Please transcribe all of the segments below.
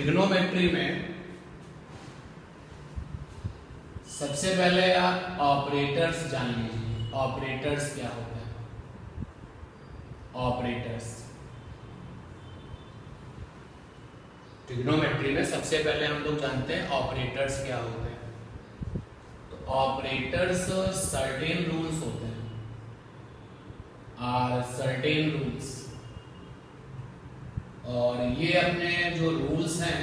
Trigonometry में सबसे पहले आप ऑपरेटर्स जान लीजिए। ऑपरेटर्स क्या होता है? ऑपरेटर्स ट्रिग्नोमेट्री में सबसे पहले हम लोग जानते हैं ऑपरेटर्स क्या होते हैं। तो ऑपरेटर्स सर्टेन रूल्स होते हैं, आर सर्टेन रूल्स, और ये अपने जो रूल्स हैं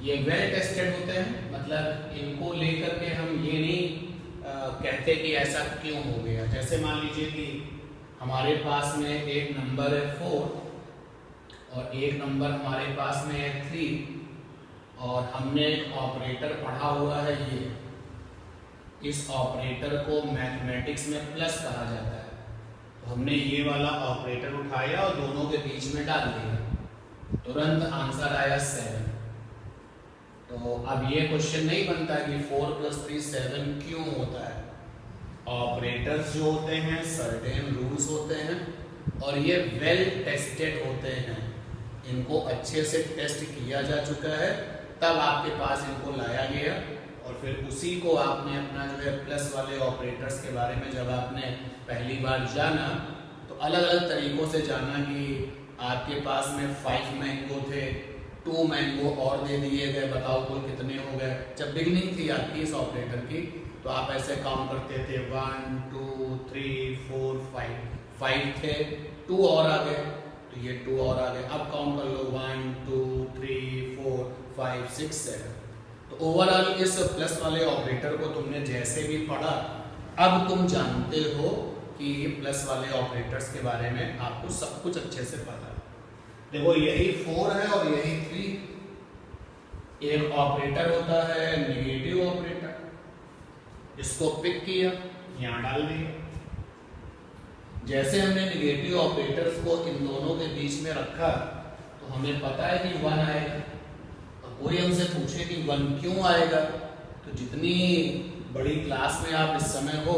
ये वेल टेस्टेड होते हैं। मतलब इनको लेकर के हम ये नहीं कहते कि ऐसा क्यों हो गया। जैसे मान लीजिए कि हमारे पास में एक नंबर है 4 और एक नंबर हमारे पास में है 3, और हमने एक ऑपरेटर पढ़ा हुआ है ये। इस ऑपरेटर को मैथमेटिक्स में प्लस कहा जाता है। तो हमने ये वाला ऑपरेटर उठाया और दोनों के बीच में डाल दिया, तुरंत आंसर आया 7। तो अब ये क्वेश्चन नहीं बनता कि 4 + 3 7 क्यों होता है। ऑपरेटर्स जो होते हैं सर्टेन रूल्स होते हैं और ये वेल टेस्टेड होते हैं। इनको अच्छे से टेस्ट किया जा चुका है, तब आपके पास इनको लाया गया, और फिर उसी को आपने अपना जो है प्लस वाले ऑपरेटर्स के बारे में जब आपने पहली बार जाना तो अलग अलग तरीकों से जाना कि आपके पास में 5 मैंगो थे, 2 मैंगो और दे दिए गए, बताओ कुल कितने हो गए। जब बिगनिंग थी आपकी इस ऑपरेटर की तो आप ऐसे काउंट करते थे 1 2 3 4 5 थे, 2 और आ गए तो ये 2 और आ गए। अब काउंट कर लो 1 2 3 4 5 6 7। तो ओवरऑल इस प्लस वाले ऑपरेटर को तुमने जैसे भी पढ़ा, अब तुम जानते हो कि ये प्लस वाले ऑपरेटर्स के बारे में आपको सब कुछ अच्छे से पता है। देखो यही 4 है और यही 3। एक ऑपरेटर होता है नेगेटिव ऑपरेटर, इसको पिक किया, यहां डाल दिया। जैसे हमने नेगेटिव ऑपरेटर्स को इन दोनों के बीच में रखा तो हमें पता है कि 1 आएगा। और कोई हमसे पूछे कि 1 क्यों आएगा, तो जितनी बड़ी क्लास में आप इस समय हो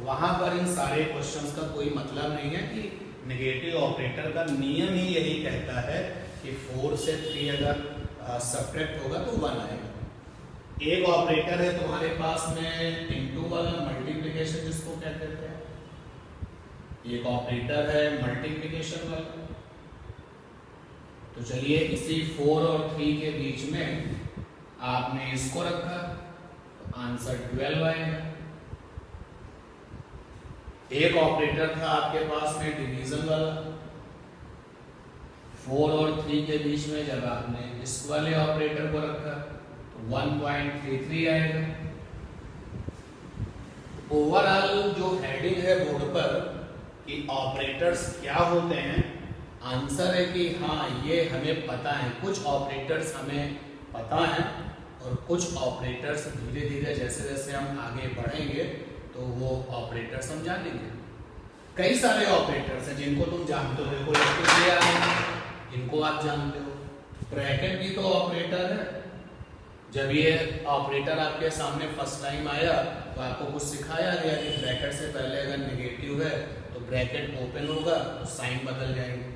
वहां पर इन सारे क्वेश्चंस का कोई मतलब नहीं है कि नेगेटिव ऑपरेटर का नियम ही यही कहता है कि 4 से 3 अगर सब्ट्रैक्ट होगा तो 1 आएगा। एक ऑपरेटर है तुम्हारे पास में इनटू वाला, मल्टीप्लिकेशन जिसको कहते हैं। एक ऑपरेटर है मल्टीप्लिकेशन वाला। तो चलिए इसी 4 और 3 के बीच में आपने इसको रखा तो आंसर 12 आएगा। एक ऑपरेटर था आपके पास में डिवीजन वाला, 4 और 3 के बीच में जब आपने इस वाले ऑपरेटर को रखा तो 1.33 आएगा। ओवरऑल जो हेडिंग है बोर्ड पर कि ऑपरेटर्स क्या होते हैं, आंसर है कि हाँ ये हमें पता है। कुछ ऑपरेटर्स हमें पता है और कुछ ऑपरेटर्स धीरे धीरे जैसे जैसे हम आगे बढ़ेंगे तो वो ऑपरेटर्स हम जानेंगे। कई सारे ऑपरेटर्स हैं जिनको तुम जानते हो। देखो इनको आप जानते हो। ब्रैकेट भी तो ऑपरेटर है। जब ये ऑपरेटर आपके सामने फर्स्ट टाइम आया तो आपको कुछ सिखाया गया कि ब्रैकेट से पहले अगर नेगेटिव है तो ब्रैकेट ओपन होगा तो साइन बदल जाएंगे।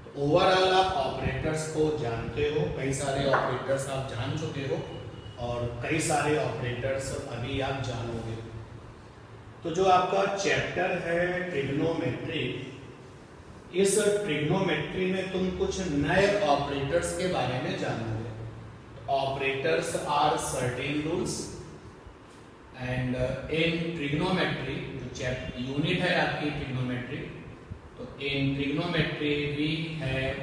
तो ओवरऑल आप ऑपरेटर्स को जानते हो, कई सारे ऑपरेटर्स आप जान चुके हो और कई सारे ऑपरेटर्स अभी आप जानोगे। तो जो आपका चैप्टर है ट्रिग्नोमेट्री, इस ट्रिग्नोमेट्री में तुम कुछ नए ऑपरेटर्स के बारे में जानोगे। Operators are certain rules and in trigonometry जो यूनिट है आपकी ट्रिग्नोमेट्री, तो in trigonometry we have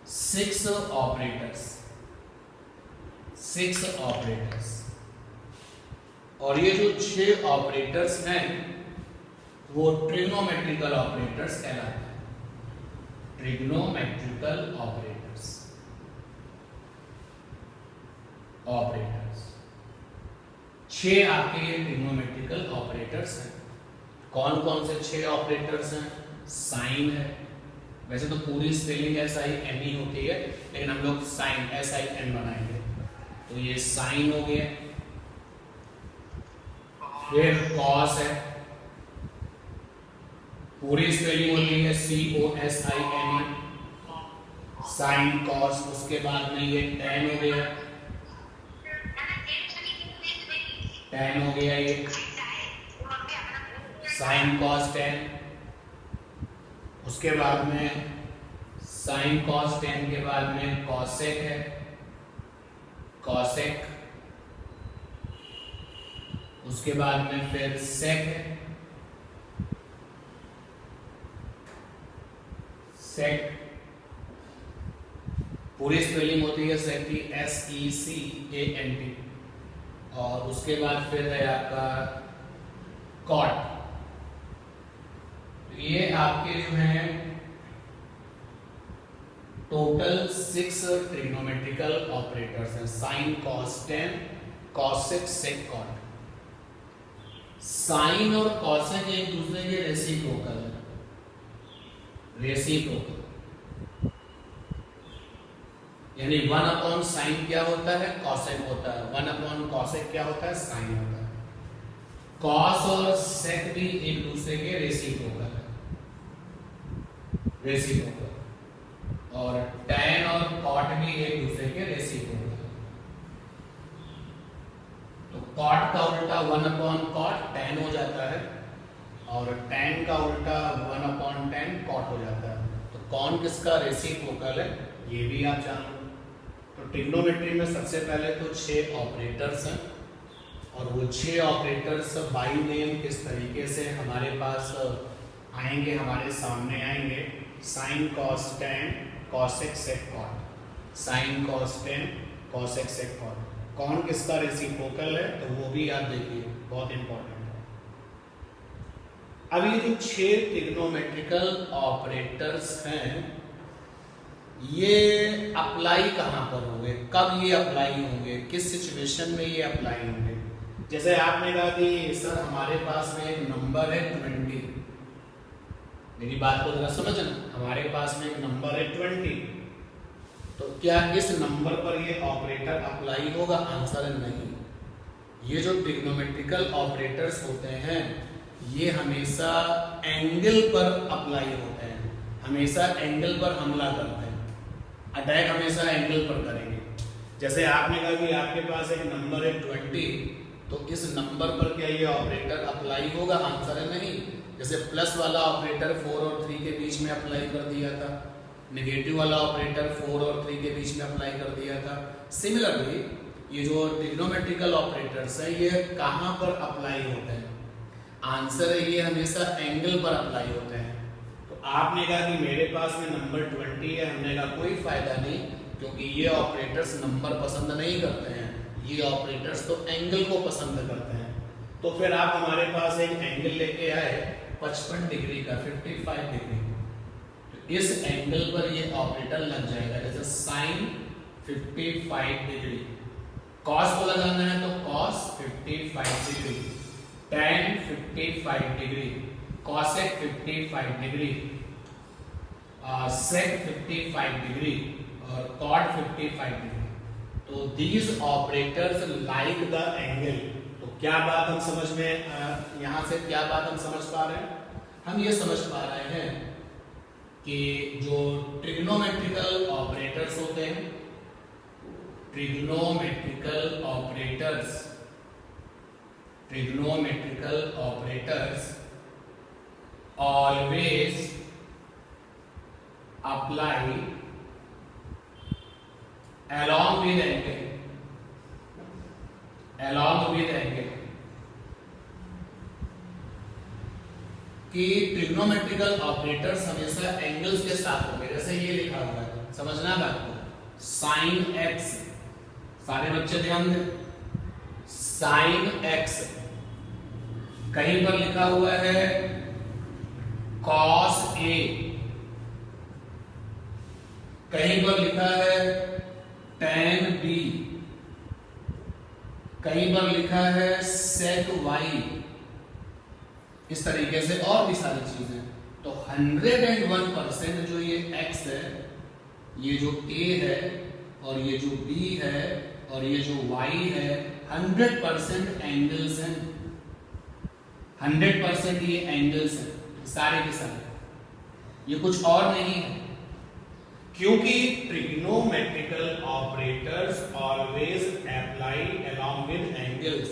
6 operators. और ये जो 6 ऑपरेटर्स हैं वो ट्रिग्नोमेट्रिकल ऑपरेटर्स कहलाते हैं। ट्रिग्नोमेट्रिकल ऑपरेटर्स 6 आपके ये ट्रिग्नोमेट्रिकल ऑपरेटर्स हैं। कौन कौन से 6 ऑपरेटर्स हैं? साइन है, वैसे तो पूरी स्पेलिंग SIN ही होती है, लेकिन हम लोग साइन SIN बनाएंगे। तो ये साइन हो गया। फिर कॉस है, पूरी स्पेलिंग होती है COSINE, साइन कॉस, उसके बाद में ये टेन हो गया, टेन हो गया ये साइन कॉस टेन। उसके बाद में साइन कॉस टेन के बाद में कॉसेक है, कॉसेक। उसके बाद में फिर सेक है, सेक। पूरी स्पेलिंग होती है सेक की, SECANT। और उसके बाद फिर है आपका कॉट। ये आपके जो है टोटल 6 ट्रिग्नोमेट्रिकल ऑपरेटर्स हैं, sine cos tan cosec sec cot. Sine और कॉसेक एक दूसरे के रेसिप्रोकल है, रेसिप्रोकल यानी 1/sin क्या होता है, कॉसेक होता है, 1/cosec क्या होता है, साइन होता है। कॉस और सेक भी एक दूसरे के रेसिप्रोकल है, रेसिप्रोकल। और tan और cot भी एक दूसरे के रेसिप्रोकल है। तो cot का उल्टा 1/cot tan हो जाता है और tan का उल्टा 1/tan cot हो जाता है। तो कौन किसका रेसिप्रोकल है ये भी आप जान लो। तो ट्रिग्नोमेट्री में सबसे पहले तो 6 ऑपरेटर्स हैं और वो 6 ऑपरेटर्स बाय नेम किस तरीके से हमारे पास आएंगे, हमारे सामने आएंगे। Sine cos tan cosec sec cot, sine cos tan cosec sec cot. कौन किसका रेसिप्रोकल है तो वो भी आप देखिए, बहुत इंपॉर्टेंट है। अब ये जो 6 ट्रिग्नोमेट्रिकल ऑपरेटर्स हैं ये अप्लाई कहां पर होंगे, कब ये अप्लाई होंगे, किस सिचुएशन में ये अप्लाई होंगे। जैसे आपने कहा कि सर हमारे पास में एक नंबर है 20, मेरी बात को जरा समझना, हमारे पास में एक नंबर है 20, तो क्या इस नंबर पर ये ऑपरेटर अप्लाई होगा, आंसर है नहीं। ये जो ट्रिग्नोमेट्रिकल ऑपरेटर्स होते हैं ये हमेशा एंगल पर अप्लाई होते हैं, हमेशा एंगल पर हमला करते हैं, अटैक हमेशा एंगल पर करेंगे। जैसे आपने कहा कि आपके पास एक नंबर है 20, तो इस नंबर पर क्या ये ऑपरेटर अप्लाई होगा, आंसर है नहीं। जैसे प्लस वाला ऑपरेटर 4 और 3 के बीच में अप्लाई कर दिया था, नेगेटिव वाला ऑपरेटर 4 और 3 के बीच में अप्लाई कर दिया था। सिमिलरली ये जो ट्रिग्नोमेट्रिकल ऑपरेटर्स हैं ये कहां पर अप्लाई होते हैं, आंसर है ये हमेशा एंगल पर अप्लाई होते हैं। तो आपने कहा कि मेरे पास में नंबर 20 है, हमने कहा कोई फायदा नहीं क्योंकि ये ऑपरेटर्स नंबर पसंद नहीं करते हैं, ये ऑपरेटर्स तो एंगल को पसंद करते हैं। तो फिर आप हमारे पास एक एंगल लेके आए 55 डिग्री का, 55 डिग्री, तो इस एंगल पर ये ऑपरेटर लग जाएगा। जैसे साइन 55 डिग्री, कॉस को लगाना है तो cos 55 degree, tan 55 degree, cosec 55 degree, sec 55 degree और कॉट 55 डिग्री। तो these operators like the angle. तो क्या बात हम समझ में, यहां से क्या बात हम समझ पा रहे हैं, हम ये समझ पा रहे हैं कि जो ट्रिग्नोमेट्रिकल ऑपरेटर्स होते हैं, trigonometrical operators, trigonometrical operators always apply along with angle, along with angle। कि ट्रिग्नोमेट्रिकल ऑपरेटर्स हमेशा एंगल्स के साथ होंगे। जैसे ये लिखा हुआ है, समझना बात को, साइन एक्स, सारे बच्चे ध्यान दें, साइन एक्स, कहीं पर लिखा हुआ है कॉस ए, कहीं पर लिखा है tan बी, कहीं पर लिखा है sec y, इस तरीके से और भी सारी चीजें। तो 101% जो ये x है, ये जो a है और ये जो b है और ये जो y है, 100% एंगल्स हैं, 100% ये एंगल्स हैं सारे के सारे। ये कुछ और नहीं है क्योंकि trigonometrical operators always apply along with angles.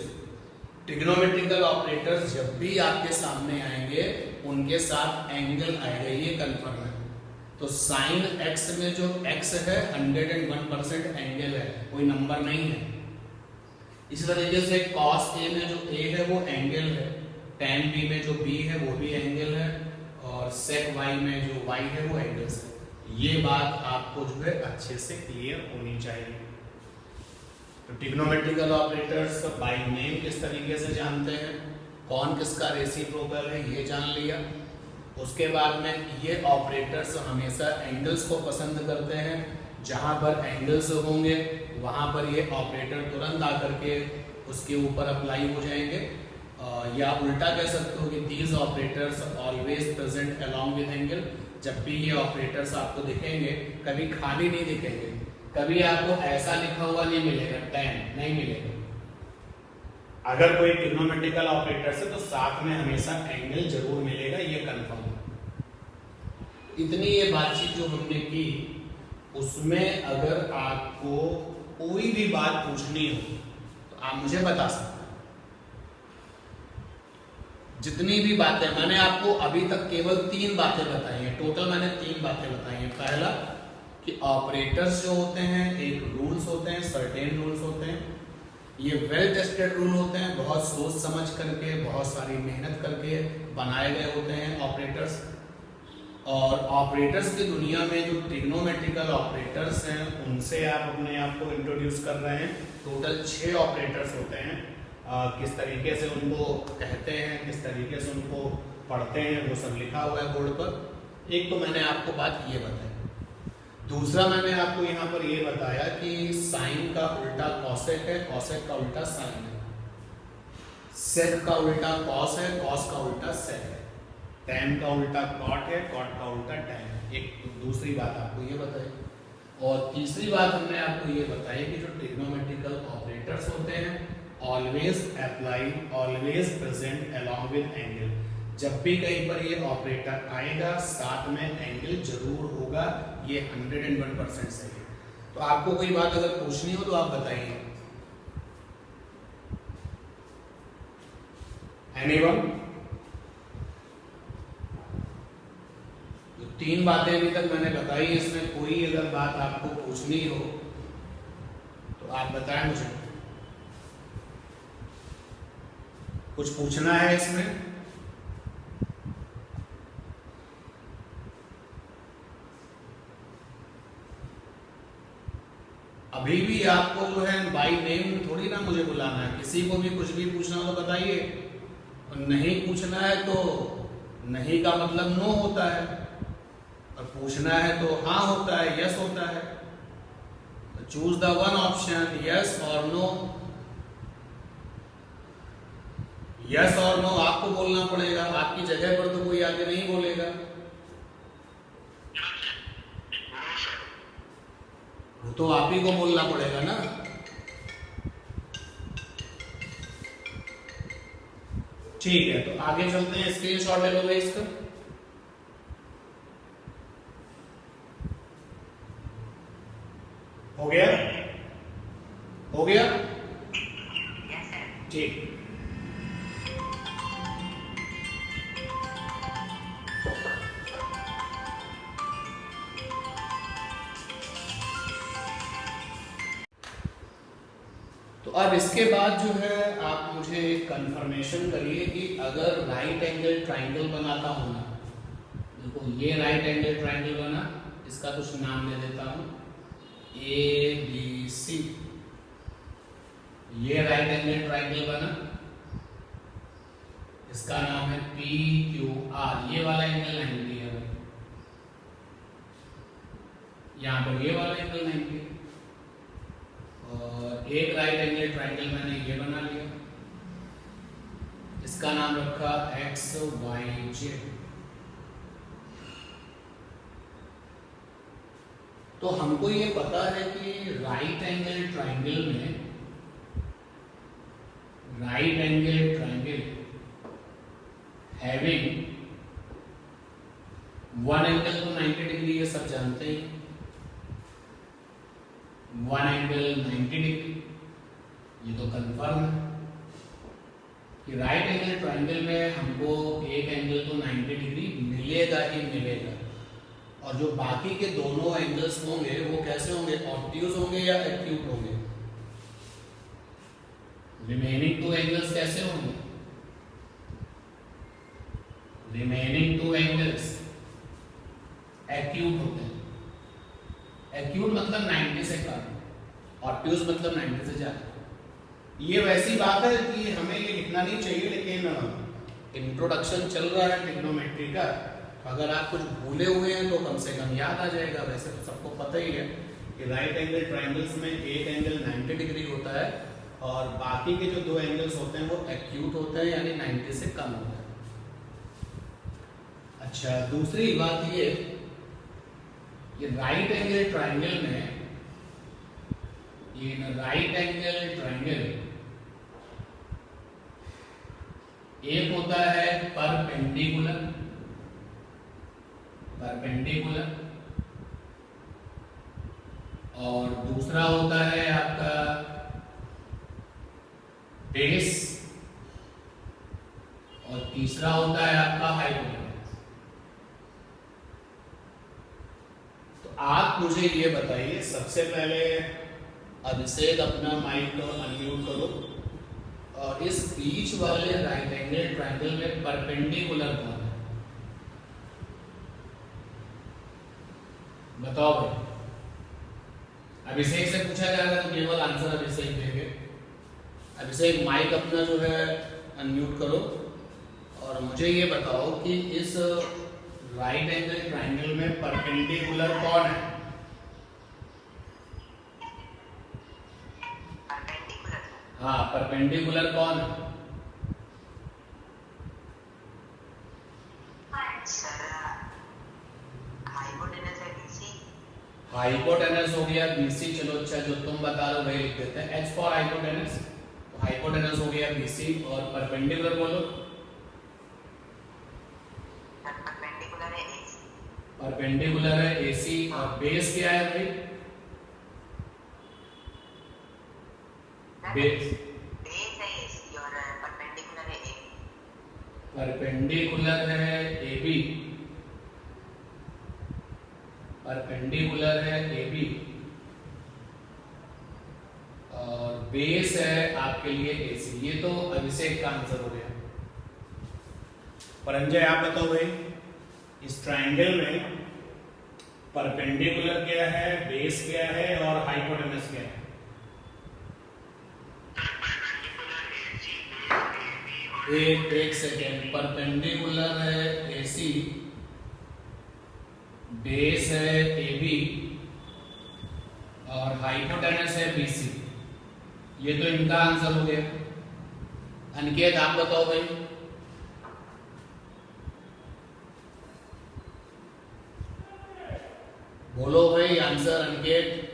Trigonometrical operators जब भी आपके सामने आएंगे उनके साथ एंगल आएगा, ये कंफर्म है। तो साइन x में जो x है 101% एंगल है, कोई नंबर नहीं है। इस तरीके से cos a में जो a है वो एंगल है, tan b में जो b है वो भी एंगल है, और sec y में जो y है वो एंगल्स है। ये बात आपको जो है अच्छे से क्लियर होनी चाहिए। तो ट्रिग्नोमेट्रिकल ऑपरेटर्स बाय नेम किस तरीके से जानते हैं, कौन किसका रेसिप्रोकल है ये जान लिया। उसके बाद में ये ऑपरेटर्स हमेशा एंगल्स को पसंद करते हैं, जहां पर एंगल्स होंगे वहां पर ये ऑपरेटर तुरंत आकर के उसके ऊपर अप्लाई हो जाएंगे। या उल्टा कह सकते हो कि these operators always present along with angle. जब भी ये ऑपरेटर्स आपको दिखेंगे कभी खाली नहीं दिखेंगे, कभी आपको ऐसा लिखा हुआ नहीं मिलेगा, tan नहीं मिलेगा। अगर कोई ट्रिग्नोमेट्रिकल ऑपरेटर्स है तो साथ में हमेशा एंगल जरूर मिलेगा, ये कंफर्म है। इतनी ये बातचीत जो हमने की, उसमें अगर आपको कोई भी बात पूछनी हो तो आप मुझे बता सकते हैं। जितनी भी बातें मैंने आपको अभी तक केवल 3 बातें बताई हैं, टोटल मैंने 3 बातें बताई हैं। पहला कि ऑपरेटर्स जो होते हैं एक रूल्स होते हैं, सर्टेन रूल्स होते हैं, ये वेल टेस्टेड रूल होते हैं, बहुत सोच समझ करके बहुत सारी मेहनत करके बनाए गए होते हैं ऑपरेटर्स। और ऑपरेटर्स की दुनिया में जो ट्रिग्नोमेट्रिकल ऑपरेटर्स हैं उनसे आप अपने आप को इंट्रोड्यूस कर रहे हैं। टोटल 6 ऑपरेटर्स होते हैं। किस तरीके से उनको कहते हैं, किस तरीके से उनको पढ़ते हैं, वो सब लिखा हुआ है बोर्ड पर। एक तो मैंने आपको बात ये बताई। दूसरा मैंने आपको यहाँ पर ये बताया कि साइन का उल्टा कॉसेक है, कॉसेक का उल्टा साइन है, सेक का उल्टा कॉस है, कॉस का उल्टा सेक है, टैन का उल्टा कॉट है, कॉट का उल्टा टैन है। एक तो दूसरी बात आपको ये बताई। और तीसरी बात हमने आपको ये बताई कि जो ट्रिग्नोमेट्रिकल ऑपरेटर्स होते हैं always apply, always present along with angle. जब भी कहीं पर ये ऑपरेटर आएगा साथ में एंगल जरूर होगा, ये 101% सही है। तो आपको कोई बात अगर पूछनी हो तो आप बताइए। एनीवन? जो 3 बातें अभी तक मैंने बताई, इसमें कोई अगर बात आपको पूछनी हो तो आप बताएं मुझे। कुछ पूछना है इसमें? अभी भी आपको जो है बाय नेम थोड़ी ना मुझे बुलाना है, किसी को भी कुछ भी पूछना हो तो बताइए। और नहीं पूछना है तो नहीं का मतलब नो होता है, और पूछना है तो हाँ होता है, यस होता है। Choose the one option, yes और नो। यस और नो आपको बोलना पड़ेगा, आपकी जगह पर तो कोई आगे नहीं बोलेगा। वो तो आप ही को बोलना पड़ेगा ना। ठीक है, तो आगे चलते हैं। स्क्रीनशॉट ले लो भाई इसका। हो गया? हो गया? ठीक। तो अब इसके बाद जो है आप मुझे कंफर्मेशन करिए कि अगर राइट एंगल ट्राइंगल बनाता हूं ना, देखो ये राइट एंगल ट्राइंगल बना, इसका कुछ नाम दे देता हूं ABC। ये राइट एंगल ट्राइंगल बना, इसका नाम है PQR। ये वाला एंगल 90 है, यहां पर ये वाला एंगल 90। और एक राइट एंगल ट्राइंगल मैंने ये बना लिया, इसका नाम रखा XYZ। तो हमको ये पता है कि राइट एंगल ट्राइंगल में, right angle triangle having one angle तो 90 डिग्री, ये सब जानते हैं। वन एंगल 90 डिग्री, ये तो कंफर्म है कि राइट एंगल ट्रायंगल में हमको एक एंगल तो 90 डिग्री मिलेगा ही मिलेगा, और जो बाकी के दोनों एंगल्स होंगे वो कैसे होंगे, ऑब्ट्यूज होंगे या एक्यूट होंगे। रिमेनिंग टू एंगल्स कैसे होंगे, रिमेनिंग टू एंगल्स एक्यूट होते हैं। एक्यूट मतलब 90 से कम, ऑब्ट्यूज मतलब 90 से ज्यादा। ये वैसी बात है कि हमें ये लिखना नहीं चाहिए, लेकिन इंट्रोडक्शन चल रहा है ट्रिग्नोमेट्री का, अगर आप कुछ भूले हुए हैं तो कम से कम याद आ जाएगा। वैसे तो सबको पता ही है कि राइट एंगल ट्रायंगल्स में एक एंगल 90 डिग्री होता है और बाकी के जो दो एंगल्स होते हैं वो एक्यूट होते हैं, यानी 90 से कम होते हैं। अच्छा, दूसरी बात ये राइट एंगल ट्रायंगल में, ये राइट एंगल ट्रायंगल एक होता है परपेंडिकुलर, परपेंडिकुलर, और दूसरा होता है आपका बेस, और तीसरा होता है आपका हाइपोटेनस। तो आप मुझे ये बताइए, सबसे पहले अभिषेक अपना माइक को अनम्यूट करो, और इस बीच वाले राइट एंगल ट्रायंगल में परपेंडिकुलर कौन है, बताओ भाई। अभिषेक से पूछा जाएगा तो केवल आंसर अभिषेक देंगे। अभिषेक माइक अपना जो है अनम्यूट करो, और मुझे ये बताओ कि इस राइट एंगल ट्रायंगल में परपेंडिकुलर कौन है। हाँ, परपेंडिकुलर कौन है? हाइपोटेनस हो गया, बीसी। चलो अच्छा, जो तुम बता रहे हो वही लिख देते हैं, एच फॉर हाइपोटेनस। तो हाइपोटेनस हो गया बीसी, और परपेंडिकुलर बोलो। परपेंडिकुलर है एसी, और बेस क्या है भाई? बेस है एसी, और परपेंडिकुलर है ए। परपेंडिकुलर है एबी, परपेंडिकुलर है एबी, और बेस है आपके लिए एसी। ये तो अभिषेक का आंसर हो गया। परंजय आप बताओ भाई, इस ट्रायंगल में परपेंडिकुलर क्या है, बेस क्या है, और हाइपोटेनस क्या है? एक सेकेंड, परपेंडिकुलर है एसी, बेस है एबी, और हाइपोटेनस है बीसी। ये तो इनका आंसर हो गया। अनिकेत आप बताओ भाई। बोलो भाई आंसर अनिकेत।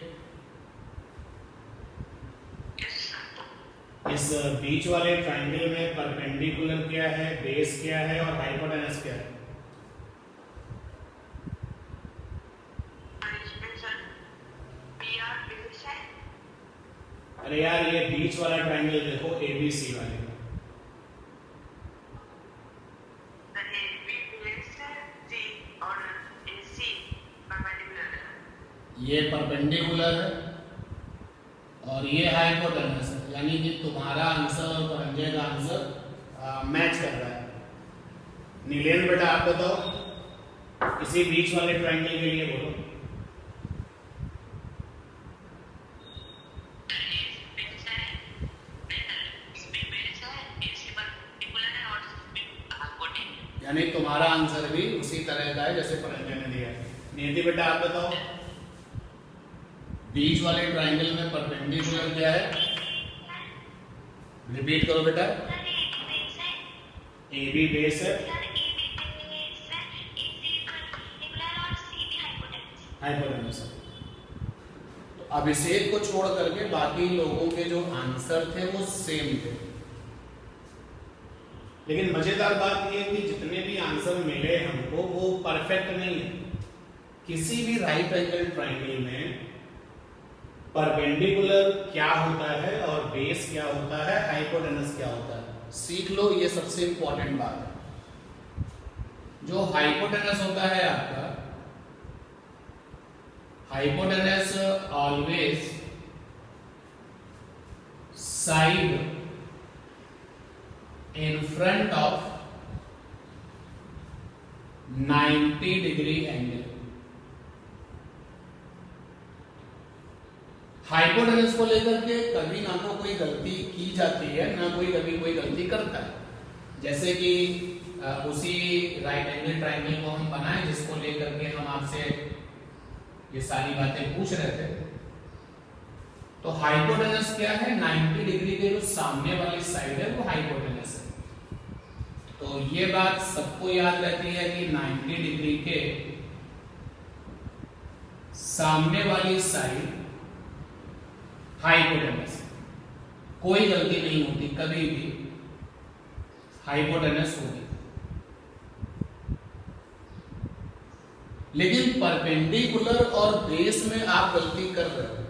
इस बीच वाले ट्रायंगल में परपेंडिकुलर क्या है, बेस क्या है, और हाइपोटेनस क्या है? अरे यार, ये बीच वाला ट्रायंगल देखो, एबीसी वाले, ये परपेंडिकुलर है और ये हाइपोटेनस है, यानी कि तुम्हारा आंसर और परंजय का आंसर मैच कर रहा है। नीलेन बेटा आप बताओ, इसी बीच वाले ट्रायंगल के लिए बोलो। यानी तुम्हारा आंसर भी उसी तरह का है जैसे परंजय ने दिया। नियति बेटा आप बताओ, बीच वाले ट्रायंगल में परपेंडिकुलर क्या है? रिपीट करो बेटा। AB बेस है, हाइपोटेनस है। तो अभिषेक को छोड़ करके बाकी लोगों के जो आंसर थे वो सेम थे, लेकिन मजेदार बात यह है कि जितने भी आंसर मिले हमको वो परफेक्ट नहीं है। किसी भी राइट एंगल ट्रायंगल में परपेंडिकुलर क्या होता है और बेस क्या होता है, हाइपोटेनस क्या होता है, सीख लो, ये सबसे इंपॉर्टेंट बात है। जो हाइपोटेनस होता है आपका, hypotenuse always side in front of 90 degree angle. Hypotenuse को लेकर के कभी ना तो कोई गलती की जाती है, ना कभी कोई गलती करता है। जैसे कि उसी राइट एंगल ट्रायंगल को हम बनाए जिसको लेकर के हम आपसे ये सारी बातें पूछ रहे थे। तो हाइपोटेनस क्या है, 90 डिग्री के जो सामने वाली साइड है वो हाइपोटेनस है। तो ये बात सबको याद रहती है कि 90 डिग्री के सामने वाली साइड हाइपोटेनस है, कोई गलती नहीं होती, कभी भी हाइपोटेनस होगी। लेकिन परपेंडिकुलर और बेस में आप गलती कर रहे हो।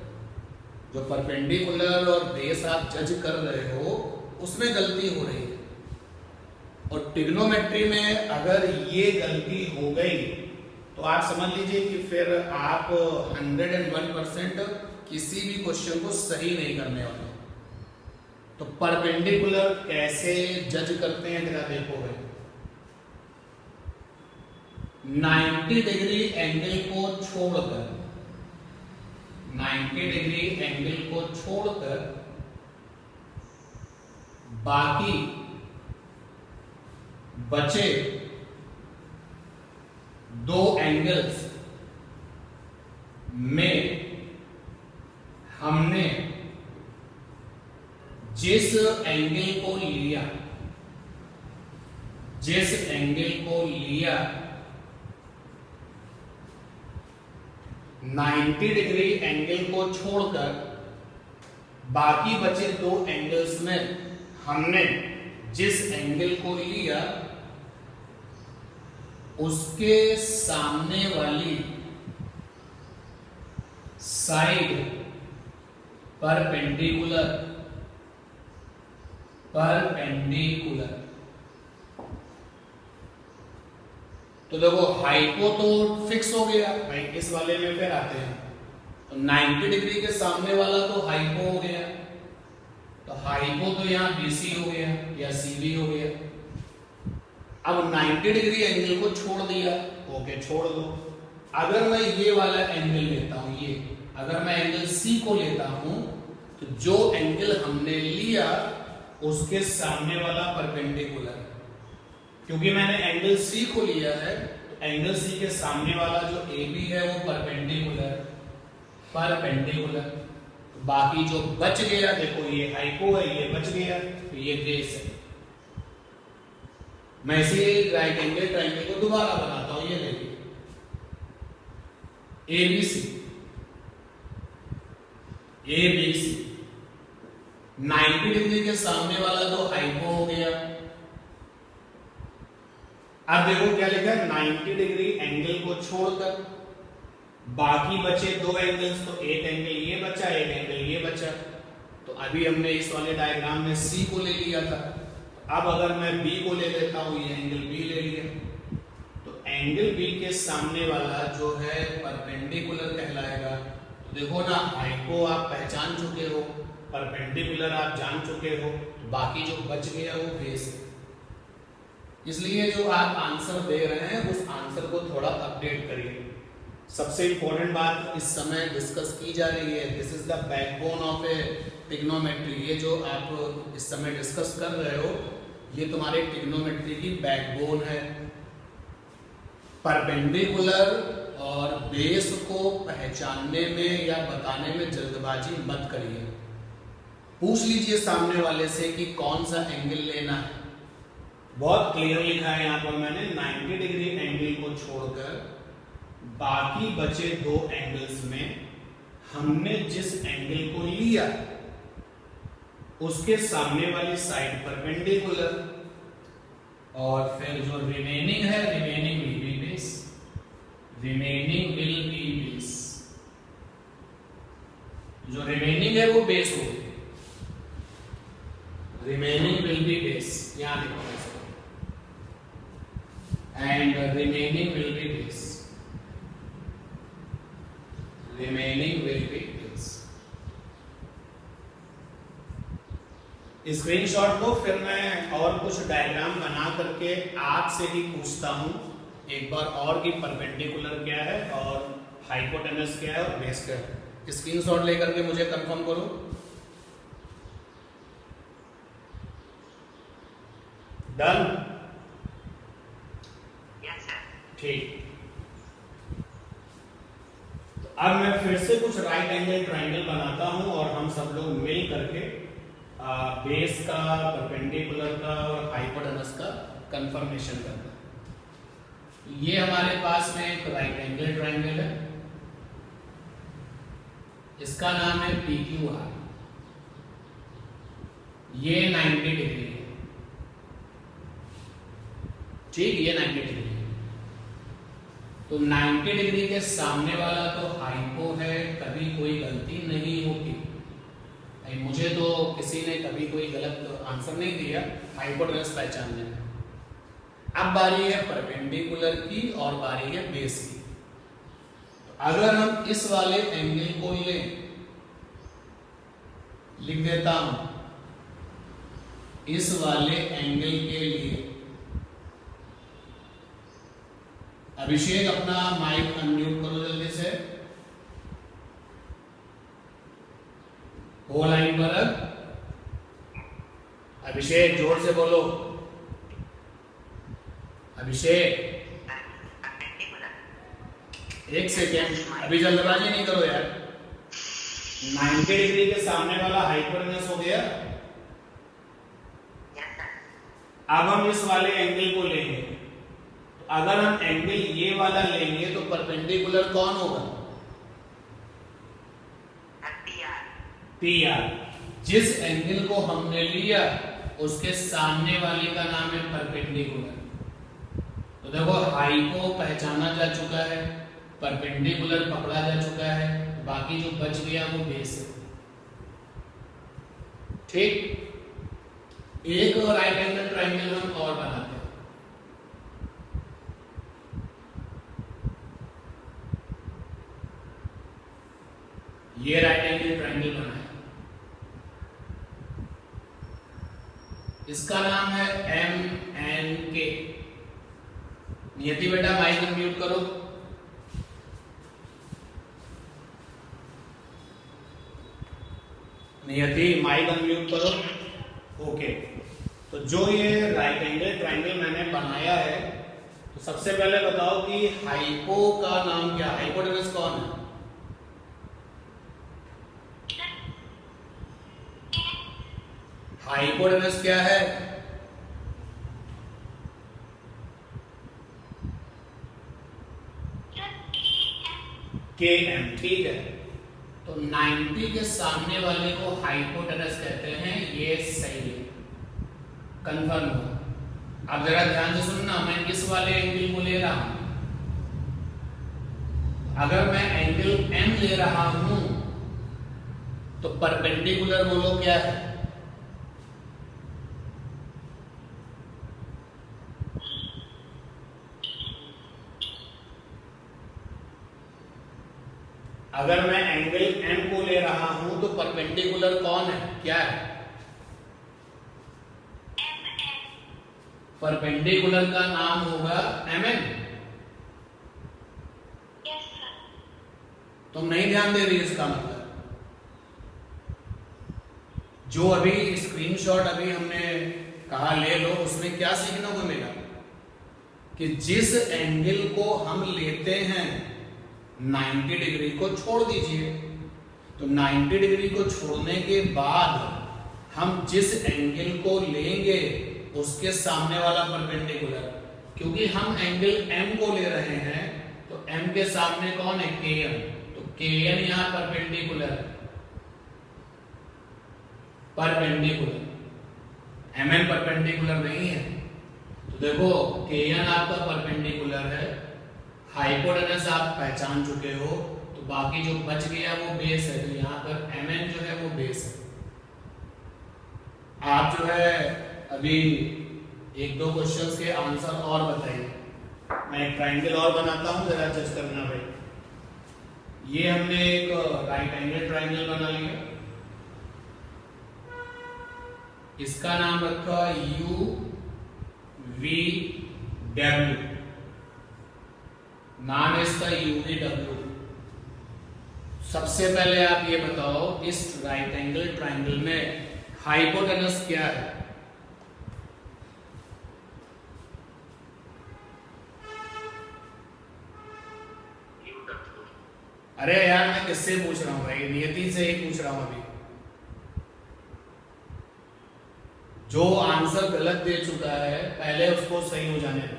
जो परपेंडिकुलर और बेस आप जज कर रहे हो उसमें गलती हो रही है, और ट्रिग्नोमेट्री में अगर ये गलती हो गई तो आप समझ लीजिए कि फिर आप 101% किसी भी क्वेश्चन को सही नहीं करने वाले। तो परपेंडिकुलर कैसे जज करते हैं जरा देखो भाई। 90 डिग्री एंगल को छोड़कर, 90 डिग्री एंगल को छोड़कर बाकी बचे दो एंगल्स में हमने जिस एंगल को लिया, 90 डिग्री एंगल को छोड़कर बाकी बचे दो एंगल्स में हमने जिस एंगल को लिया उसके सामने वाली साइड परपेंडिकुलर तो देखो हाइपो तो फिक्स हो गया भाई, इस वाले में फिर आते हैं। तो 90 डिग्री के सामने वाला तो हाइपो हो गया, तो हाइपो तो यहां BC हो गया या CV हो गया। अब 90 डिग्री एंगल को छोड़ दिया, ओके छोड़ दो। अगर मैं ये वाला एंगल लेता हूं, ये अगर मैं एंगल C को लेता हूं तो जो एंगल हमने लिया उसके सामने वाला परपेंडिकुलर, क्योंकि मैंने एंगल C को लिया है तो एंगल C के सामने वाला जो AB है वो परपेंडिकुलर। बाकी जो बच गया देखो, ये हाइपो है, ये बच गया, तो ये बेस है। मैं इसे राइट एंगल ट्रायंगल को दोबारा बनाता हूं, ये देखिए ABC 90 डिग्री के सामने वाला तो हाइपो हो गया। अब देखो क्या लिखा है, 90 डिग्री एंगल को छोड़कर बाकी बचे दो एंगल्स, तो एक एंगल ये बचा, एक एंगल ये बचा। तो अभी हमने इस वाले डायग्राम में C को ले लिया था, अब अगर मैं B को ले लेता हूं, ये एंगल B ले लिया, तो एंगल B के सामने वाला जो है परपेंडिकुलर कहलाएगा। तो देखो ना, हाइपो आप पहचान चुके हो, परपेंडिकुलर आप जान चुके हो, तो बाकी जो बच गया वो बेस है। इसलिए जो आप आंसर दे रहे हैं उस आंसर को थोड़ा अपडेट करिए। सबसे इंपॉर्टेंट बात इस समय डिस्कस की जा रही है, this is the backbone of A trigonometry. ये जो आप इस समय डिस्कस कर रहे हो ये तुम्हारे ट्रिग्नोमेट्री की बैकबोन है। परपेंडिकुलर और बेस को पहचानने में या बताने में जल्दबाजी मत करिए। पूछ लीजिए सामने वाले से कि कौन सा एंगल लेना है। बहुत क्लियर लिखा है यहाँ पर मैंने, 90 डिग्री एंगल को छोड़कर बाकी बचे दो एंगल्स में हमने जिस एंगल को लिया उसके सामने वाली साइड परपेंडिकुलर, और फिर जो रिमेनिंग है, remaining will be base. Remaining है वो बेस होगी, रिमेनिंग विल बी बेस, यहां लिखो and remaining will be base, remaining will be base. Screenshot लो, फिर मैं और कुछ डायग्राम बना करके आपसे ही पूछता हूं एक बार और कि परपेंडिकुलर क्या है और हाइपोटेनस क्या है और बेस क्या है। स्क्रीनशॉट लेकर के मुझे कंफर्म करो। डन? Yes sir. ठीक। तो अब मैं फिर से कुछ राइट एंगल ट्रायंगल बनाता हूं और हम सब लोग मिल करके बेस का, परपेंडिकुलर का और हाइपोटेनस का कंफर्मेशन करते हैं। ये हमारे पास में एक राइट एंगल ट्रायंगल है, इसका नाम है PQR। ये 90 डिग्री है, ठीक, ये 90 डिग्री है। तो 90 डिग्री के सामने वाला तो हाइपो है, कभी कोई गलती नहीं होती। मुझे तो किसी ने कभी कोई गलत आंसर नहीं दिया हाइपोटेनस पहचानने में। अब बारी है परपेंडिकुलर की और बारी है बेस की। तो अगर हम इस वाले एंगल को लें, लिख देता हूं, इस वाले एंगल के लिए अभिषेक अपना माइक अनम्यूट करो जल्दी से। हो लाइन पर अभिषेक, जोर से बोलो अभिषेक। एक सेकेंड, अभी जल्दबाजी नहीं करो यार। 90 डिग्री के सामने वाला हाइपोटेनस हो गया। अब हम इस वाले एंगल को लेंगे। तो अगर हम एंगल ये वाला लेंगे तो परपेंडिकुलर कौन होगा? PR। जिस एंगल को हमने लिया उसके सामने वाले का नाम है परपेंडिकुलर। तो देखो हाइपो पहचाना जा चुका है, परपेंडिकुलर पकड़ा जा चुका है, बाकी जो बच गया वो बेस है। ठीक, एक और राइट एंगल ट्रायंगल हम और बनाते हैं। ये राइट एंगल ट्रायंगल बना है, इसका नाम है MNK। नियति बेटा माइक अनम्यूट करो। नियति माइक अनम्यूट करो। ओके, तो जो ये राइट एंगल ट्रायंगल मैंने बनाया है, तो सबसे पहले बताओ कि हाइपो का नाम क्या, हाइपोटेनस कौन है? हाइपोटेनस क्या है? KM, ठीक है। तो 90 के सामने वाले को हाइपोटेनस कहते हैं, ये सही है, कंफर्म हुआ। अब जरा ध्यान से सुनना, मैं किस वाले एंगल को ले रहा हूं। अगर मैं एंगल M ले रहा हूं तो परपेंडिकुलर बोलो क्या है? अगर मैं एंगल M को ले रहा हूं तो परपेंडिकुलर कौन है, क्या है? परपेंडिकुलर का नाम होगा MN। तुम नहीं ध्यान दे रही, इसका मतलब जो अभी स्क्रीनशॉट अभी हमने कहा ले लो, उसमें क्या सीखने को मिला कि जिस एंगल को हम लेते हैं 90 डिग्री को छोड़ दीजिए। तो 90 डिग्री को छोड़ने के बाद हम जिस एंगल को लेंगे उसके सामने वाला परपेंडिकुलर, क्योंकि हम एंगल M को ले रहे हैं तो M के सामने कौन है? KM। तो KN यहां परपेंडिकुलर, परपेंडिकुलर, MN परपेंडिकुलर नहीं है। तो देखो KN आपका परपेंडिकुलर है, हाइपोटेनस आप पहचान चुके हो, तो तो बाकी जो बच गया वो बेस है, तो यहाँ पर mn जो है वो बेस है। आप जो है अभी एक दो क्वेश्चंस के आंसर और बताइए। मैं एक ट्राइंगल और बनाता हूं, जरा जज करना भाई। ये हमने एक राइट एंगल ट्राइंगल बना लिया, इसका नाम रखा यू वी डब्ल्यू, नाम है इसका यू वी डब्ल्यू। सबसे पहले आप ये बताओ इस राइट एंगल ट्राइंगल में हाइपोटेनस क्या है? अरे यार मैं किससे पूछ रहा हूं भाई, नियति से ही पूछ रहा हूं अभी। जो आंसर गलत दे चुका है पहले उसको सही हो जाने दो।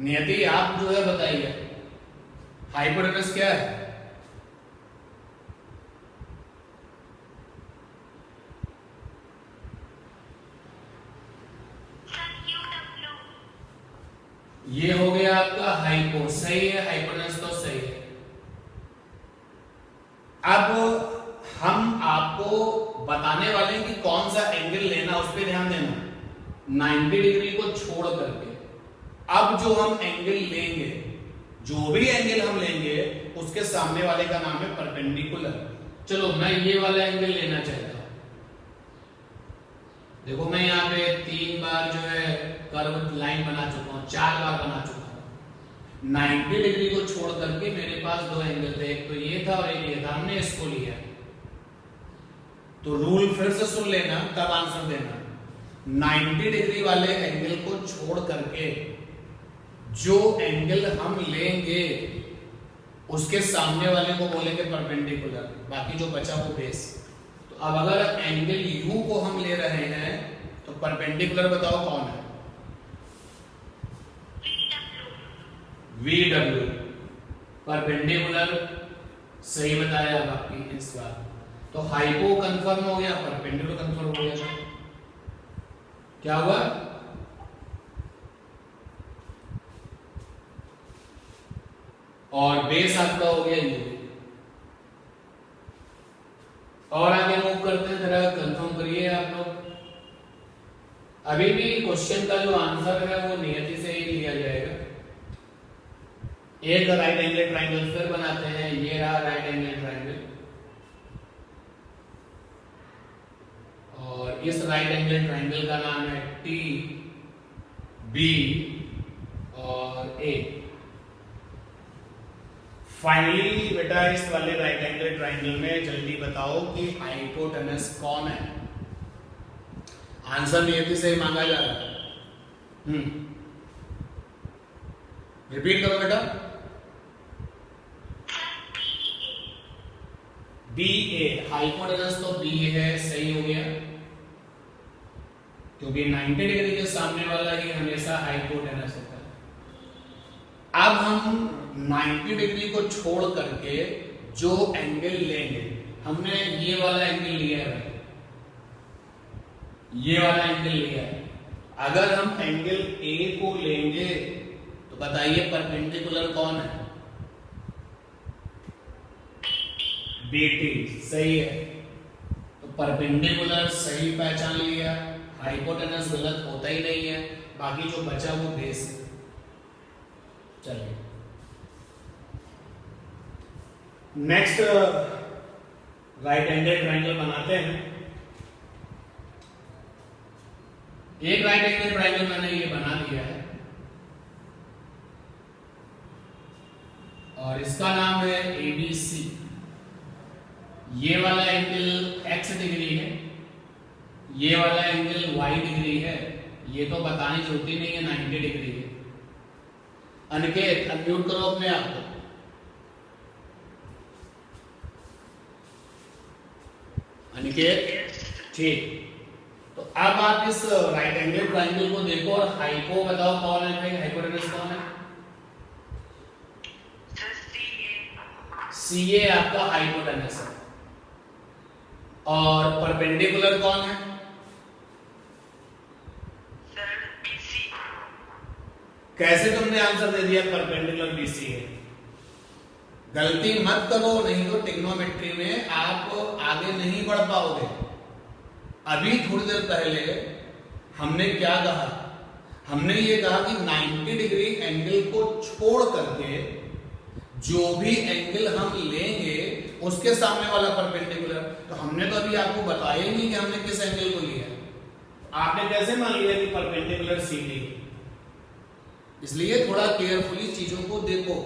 नियति आप जो है बताइए हाइपोटेनस क्या है? ये हो गया आपका हाइपो, सही है, हाइपोटेनस तो सही है। अब हम आपको बताने वाले हैं कि कौन सा एंगल लेना, उस पर ध्यान देना, 90 डिग्री को छोड़ करके। अब जो हम एंगल लेंगे, जो भी एंगल हम लेंगे उसके सामने वाले का नाम है परपेंडिकुलर। चलो मैं ये वाला एंगल लेना चाहता हूं। देखो मैं यहाँ पे 3 बार जो है कर्व लाइन बना चुका हूं, 4 बार बना चुका हूं। 90 डिग्री को छोड़ करके मेरे पास दो एंगल थे, एक तो ये था और एक ये था, हमने इसको लिया। तो रूल फिर से सुन लेना तब आंसर देना। 90 डिग्री वाले एंगल को छोड़ करके जो एंगल हम लेंगे उसके सामने वाले को बोलेंगे परपेंडिकुलर, बाकी जो बचा वो बेस। तो अब अगर एंगल U को हम ले रहे हैं तो परपेंडिकुलर बताओ कौन है? VW। परपेंडिकुलर सही बताया बाकी इस बार। तो हाइपो कंफर्म हो गया, परपेंडिकुलर कंफर्म हो गया। क्या हुआ? और बेस आपका हो गया U। और आगे मूव करते हैं, जरा कंफर्म करिए आप लोग। अभी भी क्वेश्चन का जो आंसर है वो नियति से ही लिया जाएगा। एक राइट एंगल ट्राइंगल फिर बनाते हैं, ये रहा राइट एंगल ट्राइंगल, और इस राइट एंगल ट्राइंगल का नाम है टी बी और ए। फाइनली बेटा इस वाले राइट एंगल ट्राइंगल में जल्दी बताओ कि हाइपोटेनस कौन है? आंसर नियति से ही मांगा जा रहा है। रिपीट करो बेटा। बी ए, हाइपोटेनस तो बी है, सही हो गया, क्योंकि 90 डिग्री के सामने वाला ही हमेशा हाइपोटेनस होता है। अब हम 90 डिग्री को छोड़ करके जो एंगल लेंगे, हमने ये वाला एंगल लिया है, ये वाला एंगल लिया है। अगर हम एंगल ए को लेंगे तो बताइए परपेंडिकुलर कौन है? बीटी, सही है। तो परपेंडिकुलर सही पहचान लिया, हाइपोटेनस गलत होता ही नहीं है, बाकी जो बचा वो बेस है। चलिए नेक्स्ट राइट एंगल ट्राइंगल बनाते हैं। एक राइट एंगल ट्राइंगल मैंने ये बना लिया है और इसका नाम है ABC। ये वाला एंगल x डिग्री है, ये वाला एंगल y डिग्री है, ये तो बताने की जरूरत ही नहीं है, 90 डिग्री है। अनिकेत अनम्यूट करो अपने आप को। अनिकेत ठीक। तो अब आप इस राइट एंगल ट्राइंगल को देखो और हाइपो बताओ कौन है भाई, हाइपोटेनस कौन है? CA आपका हाइपोटेनस है। और परपेंडिकुलर कौन है? BC। कैसे तुमने आंसर दे दिया परपेंडिकुलर BC है? गलती मत करो, नहीं तो ट्रिग्नोमेट्री में आप आगे नहीं बढ़ पाओगे। अभी थोड़ी देर पहले हमने क्या कहा? हमने ये कहा कि 90 डिग्री एंगल को छोड़ करके जो भी एंगल हम लेंगे उसके सामने वाला परपेंडिकुलर। तो हमने तो अभी आपको बताया ही नहीं कि हमने किस एंगल को लिया। आपने कैसे मान लिया कि परपेंडिकुलर CD? इसलिए थोड़ा केयरफुली चीजों को देखो।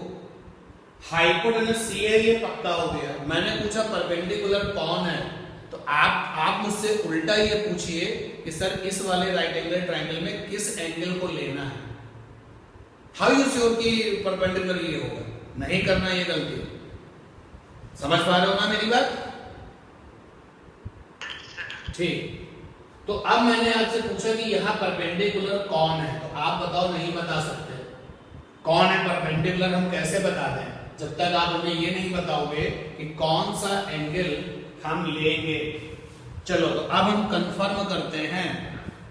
हाइपोटेनस C है, ये पक्का हो गया। मैंने पूछा परपेंडिकुलर कौन है, तो आप मुझसे उल्टा ये पूछिए कि सर इस वाले राइट एंगल ट्रायंगल में किस एंगल को लेना है। हाउ यू श्योर कि परपेंडिकुलर ये होगा? नहीं करना ये गलती। समझ पा रहे हो ना मेरी बात? ठीक। तो अब मैंने आपसे पूछा कि यहाँ परपेंडिकुलर कौन है, तो आप बताओ नहीं बता सकते। कौन है परपेंडिकुलर हम कैसे बता दें? जब तक आप हमें ये नहीं बताओगे कि कौन सा एंगल हम लेंगे। चलो तो अब हम कंफर्म करते हैं।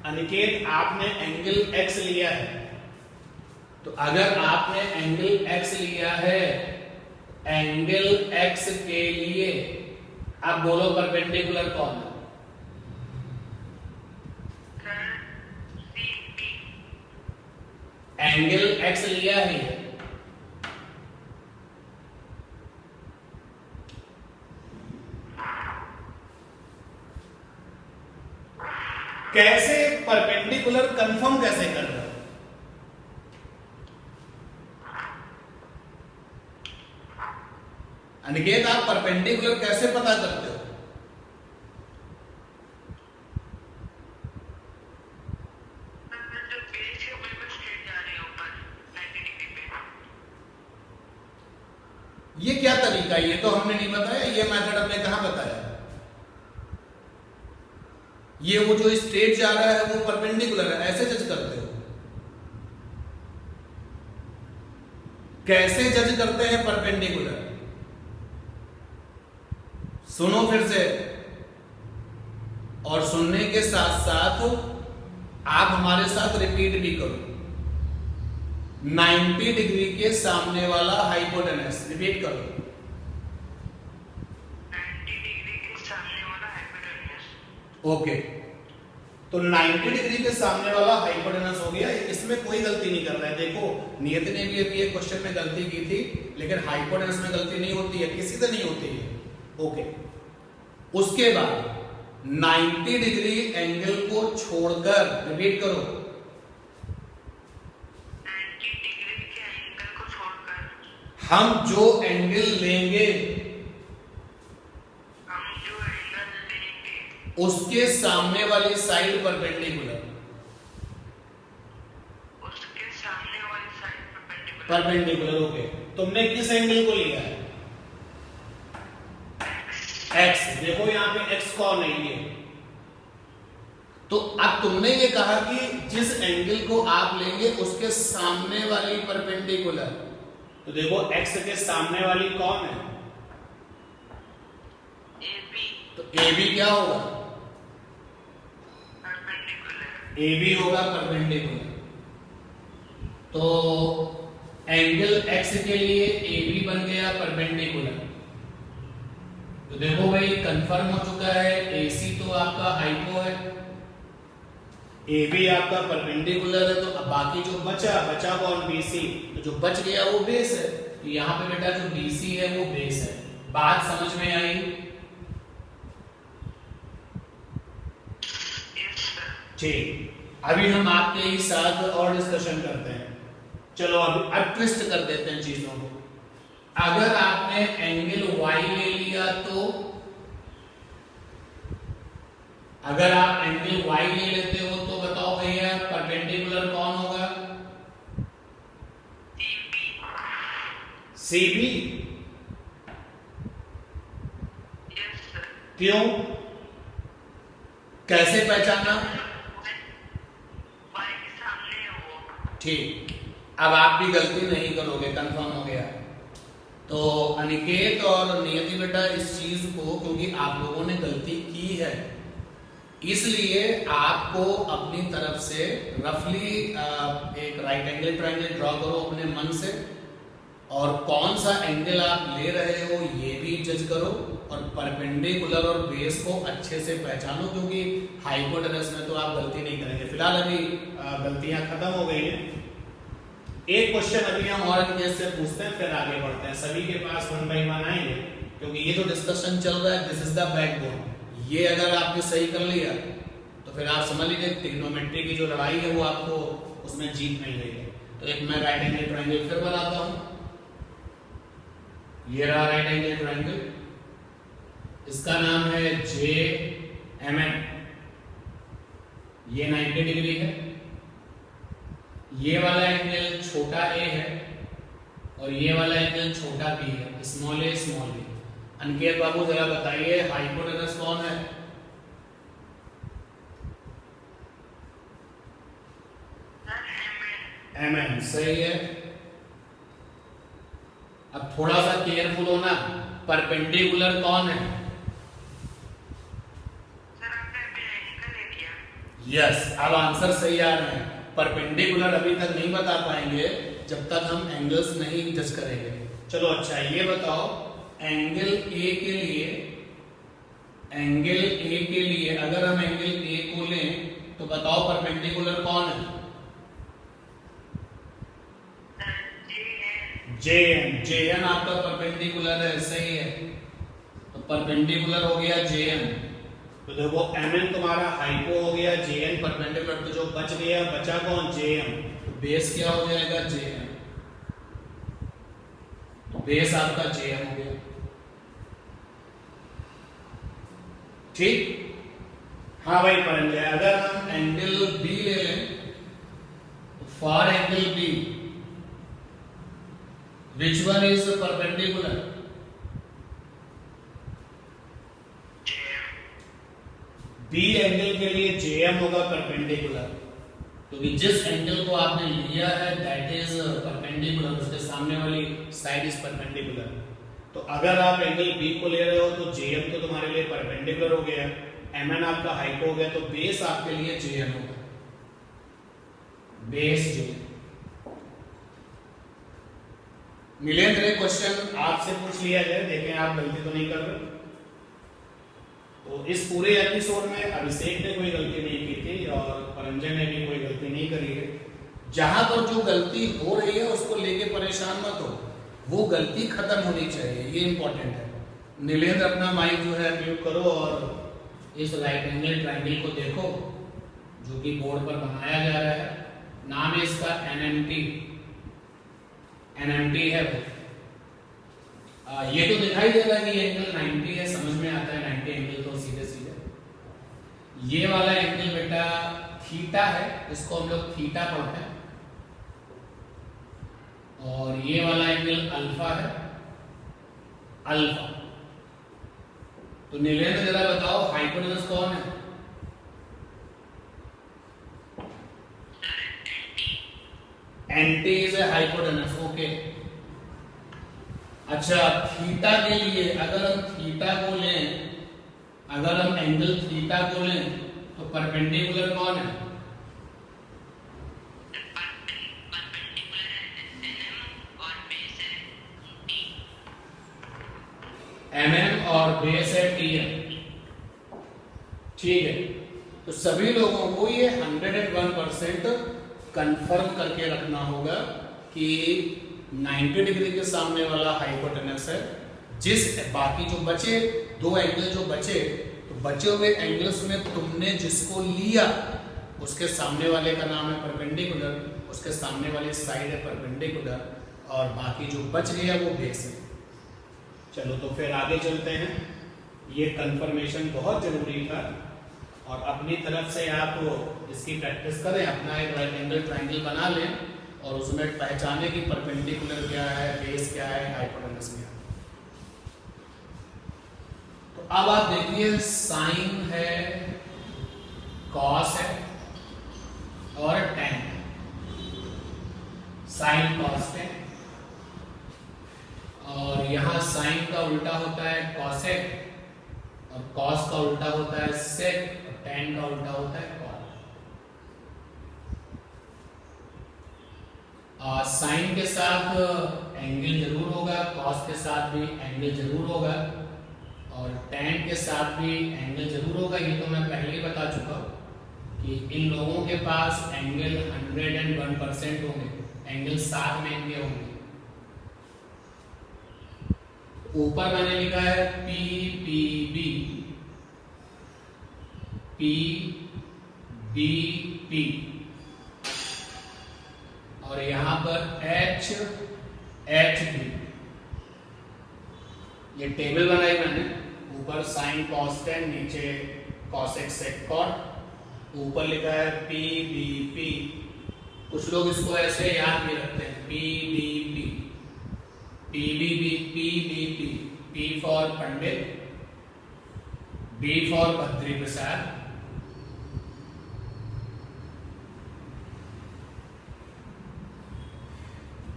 अनिकेत, आपने एंगल x लिया है, तो अगर आपने एंगल x लिया है, एंगल x के लिए आप बोलो परपेंडिकुलर कौन है? एंगल x लिया है, कैसे परपेंडिकुलर कंफर्म कैसे कर रहे हो? अनिकेत, आप परपेंडिकुलर कैसे पता करते हो? ये क्या तरीका है? ये तो हमने नहीं बताया। ये मेथड हमने कहां बताया? ये वो जो स्ट्रेट जा रहा है वो परपेंडिकुलर है, ऐसे जज करते हो? कैसे जज करते हैं परपेंडिकुलर? सुनो फिर से, और सुनने के साथ साथ आप हमारे साथ रिपीट भी करो। 90 डिग्री के सामने वाला हाइपोटेनस, रिपीट करो। 90 डिग्री के सामने वाला हाइपोटेनस। ओके, तो 90 डिग्री के सामने वाला हाइपोटेनस हो गया। इसमें कोई गलती नहीं कर रहा है। देखो, नियति ने भी अभी एक क्वेश्चन में गलती की थी, लेकिन हाइपोटेनस में गलती नहीं होती है, किसी से नहीं होती है। ओके, उसके बाद 90 डिग्री एंगल को छोड़कर, रिपीट करो, 90 डिग्री के एंगल को छोड़कर हम जो एंगल लेंगे उसके सामने वाली साइड परपेंडिकुलर, उसके सामने वाली साइड परपेंडिकुलर। ओके, तुमने किस एंगल को लिया है? x। देखो यहाँ पे x कौन है? ये। तो अब तुमने ये कहा कि जिस एंगल को आप लेंगे उसके सामने वाली परपेंडिकुलर। तो देखो x के सामने वाली कौन है? AB। तो AB क्या होगा? परपेंडिकुलर। AB होगा परपेंडिकुलर। तो एंगल x के लिए AB बन गया परपेंडिकुलर। तो देखो भाई, कंफर्म हो चुका है। AC तो आपका हाइपो है, AB आपका परपेंडिकुलर है। तो अब बाकी जो बचा कौन? BC। तो जो बच गया वो बेस है। तो यहाँ पे बेटा जो BC है वो बेस है। बात समझ में आई? ठीक, अभी हम आपके ही साथ और डिस्कशन करते हैं। चलो अब ट्विस्ट कर देते हैं चीजों को। अगर आपने एंगल y ले लिया तो, अगर आप एंगल y ले लेते हो तो बताओ भैया परपेंडिकुलर कौन होगा? CB। Yes sir. क्यों? कैसे पहचाना? y के सामने है वो। ठीक, अब आप भी गलती नहीं करोगे, कंफर्म हो गया। तो अनिकेत और नियति बेटा, इस चीज को क्योंकि आप लोगों ने गलती की है, इसलिए आपको अपनी तरफ से रफली एक राइट एंगल ट्रायंगल ड्रॉ करो अपने मन से। और कौन सा एंगल आप ले रहे हो ये भी जज करो, और परपेंडिकुलर और बेस को अच्छे से पहचानो, क्योंकि हाइपोटेनस में तो आप गलती नहीं करेंगे। फिलहाल अभी गलतियां खत्म हो गई हैं। एक क्वेश्चन अभी हम और केस से पूछते हैं, फिर आगे बढ़ते हैं। सभी के पास 1 by 1 आएंगे, क्योंकि ये जो डिस्कशन चल रहा है, दिस इज द बैकबोन। ये अगर आपने सही कर लिया तो फिर आप समझ लीजिए ट्रिग्नोमेट्री की जो लड़ाई है वो आपको उसमें जीत मिल गई है। तो एक मैं राइट एंगल ट्रायंगल फिर बनाता हूं। ये रहा राइट एंगल ट्रायंगल, इसका नाम है JMN। ये 90 डिग्री है। ये वाला एंगल छोटा a है और ये वाला एंगल छोटा b है, small a small b। Aniket बाबू जरा बताइए हाइपोटेनस कौन है? MN सही है। अब थोड़ा सा केयरफुल होना, परपेंडिकुलर कौन है? यस, अब आंसर सही आ रहे हैं। परपेंडिकुलर अभी तक नहीं बता पाएंगे जब तक हम एंगल्स नहीं जज करेंगे। चलो अच्छा ये बताओ, एंगल A के लिए अगर हम एंगल A को लें तो बताओ परपेंडिकुलर कौन है? JN आपका परपेंडिकुलर है, सही है। तो परपेंडिकुलर हो गया JN। तो देखो MN तुम्हारा हाइपो हो गया, JN परपेंडिकुलर। तो जो बच गया, बचा कौन? JM। तो बेस क्या हो जाएगा? JM। तो बेस आपका JM हो गया, ठीक। हाँ भाई पढ़ेंगे। अगर हम एंगल B ले लें तो for angle B which one is perpendicular? B angle के लिए JM होगा परपेंडिकुलर, क्योंकि जिस एंगल को आपने लिया है दैट इज परपेंडिकुलर, उसके सामने वाली साइड इज परपेंडिकुलर। तो अगर आप एंगल B को ले रहे हो तो JM तो तुम्हारे लिए परपेंडिकुलर हो गया, MN आपका हाइपो हो गया, तो बेस आपके लिए JM होगा, बेस JM। नीलेंद्र एक क्वेश्चन आपसे पूछ लिया जाए, देखें आप गलती तो नहीं कर रहे। तो इस पूरे एपिसोड में अभिषेक ने कोई गलती नहीं की थी और परंजन ने भी कोई गलती नहीं करी है। जहां पर जो गलती हो रही है उसको लेके परेशान मत हो, वो गलती खत्म होनी चाहिए, ये इंपॉर्टेंट है। नीलेंद्र अपना माइक जो है म्यूट करो और इस राइट एंगल ट्रायंगल को देखो जो कि बोर्ड पर बनाया जा रहा है। नाम है इसका NMT है वो। ये तो दिखाई दे रहा है कि ये एंगल 90 है, समझ में आता है 90 एंगल तो सीधे सीधे। ये वाला एंगल बेटा थीटा है, इसको हम लोग थीटा पढ़ते हैं, और ये वाला एंगल अल्फा है, अल्फा। तो नीलेंद्र जरा बताओ हाइपोटेनस कौन है? Anti is a hypotenuse, okay. अच्छा थीटा के लिए अगर हम थीटा को लें, अगर हम एंगल थीटा को लें तो परपेंडिकुलर कौन है? MM और बेस है TM, ठीक है। तो सभी लोगों को ये 101% कंफर्म करके रखना होगा कि 90 डिग्री के सामने वाला हाइपोटेनस है। जिस बाकी जो बचे दो एंगल जो बचे, तो बचे हुए एंगल्स में तुमने जिसको लिया उसके सामने वाले का नाम है परपेंडिकुलर, उसके सामने वाली साइड है परपेंडिकुलर, और बाकी जो बच गया वो बेस है। चलो तो फिर आगे चलते हैं। ये कंफर्मेशन बहुत जरूरी था और अपनी तरफ से आप इसकी प्रैक्टिस करें, अपना एक राइट एंगल ट्रायंगल बना लें और उसमें पहचाने कि परपेंडिकुलर क्या है, बेस क्या है, हाइपोटेनस क्या है। तो अब आप देखिए साइन है, कॉस है और टेन है। साइन कॉस टेन, और यहां साइन का उल्टा होता है कॉसेक और कॉस का उल्टा होता है सेक और टेन का उल्टा होता है कॉट। साइन के साथ एंगल जरूर होगा, कॉस के साथ भी एंगल जरूर होगा और tan के साथ भी एंगल जरूर होगा। ये तो मैं पहले ही बता चुका हूँ कि इन लोगों के पास एंगल 101% होंगे, एंगल साथ में इनके होंगे। ऊपर मैंने लिखा है PPB, PBP और यहां पर HHB। ये टेबल बनाई मैंने, ऊपर साइन कॉस टेन, नीचे कॉसेक सेक कॉट, ऊपर लिखा है PBP। कुछ लोग इसको ऐसे याद भी रखते हैं PBP, PBB, PBP, P for Pandit, B for Badri Prasad,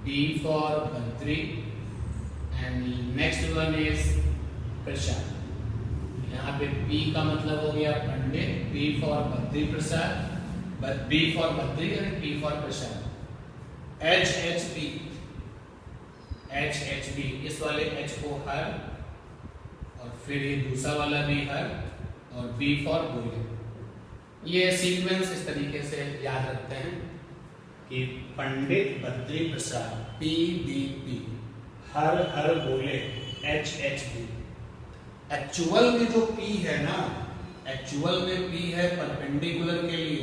B for Badri and next one is प्रसाद। यहाँ पे P का मतलब हो गया पंडित, B for Badri Prasad, B for Badri और P for Prasad. HHB, HHB, इस वाले H को हर और फिर ये दूसरा वाला भी हर और B for बोले। ये सीक्वेंस इस तरीके से याद रखते हैं कि पंडित बद्री प्रसाद PBP, हर हर बोले HHB। एक्चुअल में जो P है ना, एक्चुअल में P है परपेंडिकुलर के लिए,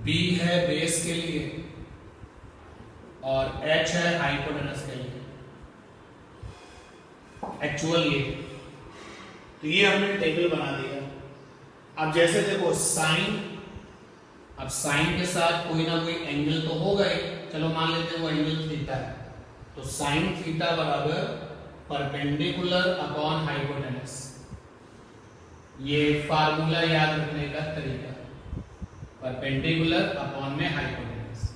B है बेस के लिए और H है हाइपोटेनस के लिए। एक्चुअल ये, तो ये हमने टेबल बना दिया। अब जैसे देखो साइन, अब साइन के साथ कोई ना कोई एंगल तो होगा ही, चलो मान लेते हैं वो एंगल थीटा है, तो साइन थीटा बराबर परपेंडिकुलर अपॉन हाइपोटेनस। ये फार्मूला याद रखने का तरीका, परपेंडिकुलर अपॉन में हाइपोटेनस।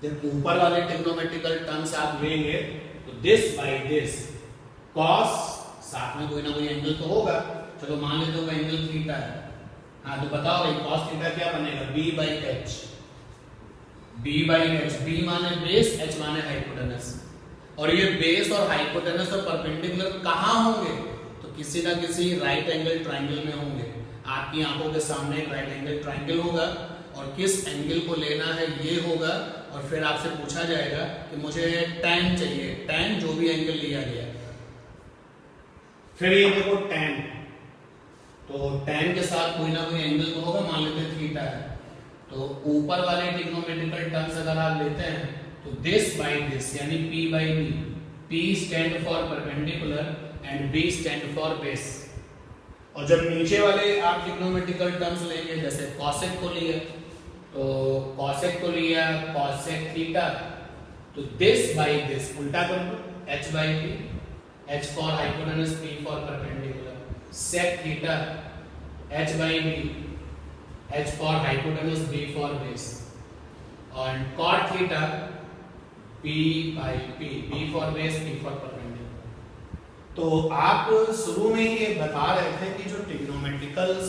जब ऊपर वाले ट्रिग्नोमेट्रिकल टर्म्स आप लेंगे तो दिस बाई दिस, कॉस साथ में कोई ना कोई एंगल तो होगा, चलो मान लेते हो एंगल थीटा है। हाँ तो बताओ भाई कॉस थीटा क्या बनेगा, B by H, B by H, B माने बेस, H माने हाइपोटेनस। और ये बेस और हाइपोटेनस और परपेंडिकुलर कहाँ होंगे, तो किसी ना किसी राइट एंगल ट्राइंगल में होंगे। आपकी आंखों के सामने एक राइट एंगल ट्राइंगल होगा और किस एंगल को लेना है ये होगा, और फिर आपसे पूछा जाएगा कि मुझे tan चाहिए, tan जो भी एंगल लिया गया। फिर ये देखो tan, तो tan के साथ कोई ना कोई एंगल तो होगा, मान लेते हैं थीटा है, तो ऊपर वाले ट्रिग्नोमेट्रिकल टर्म्स अगर आप लेते हैं तो दिस बाई दिस यानी P by B, P stand for perpendicular and B stand for base. और जब नीचे वाले आप ट्रिग्नोमेट्रिकल टर्म्स लेंगे, जैसे कॉसेक को लिया, तो कॉसेक को लिया कॉसेक थीटा, तो दिस बाई दिस उल्टा कर दो, H by P, H for hypotenuse, P for perpendicular, sec theta H by B, H for hypotenuse, B for base, और cot theta P by P, B for base, P for perpendicular. तो आप शुरू में ये बता रहे थे कि जो ट्रिग्नोमेट्रिकल्स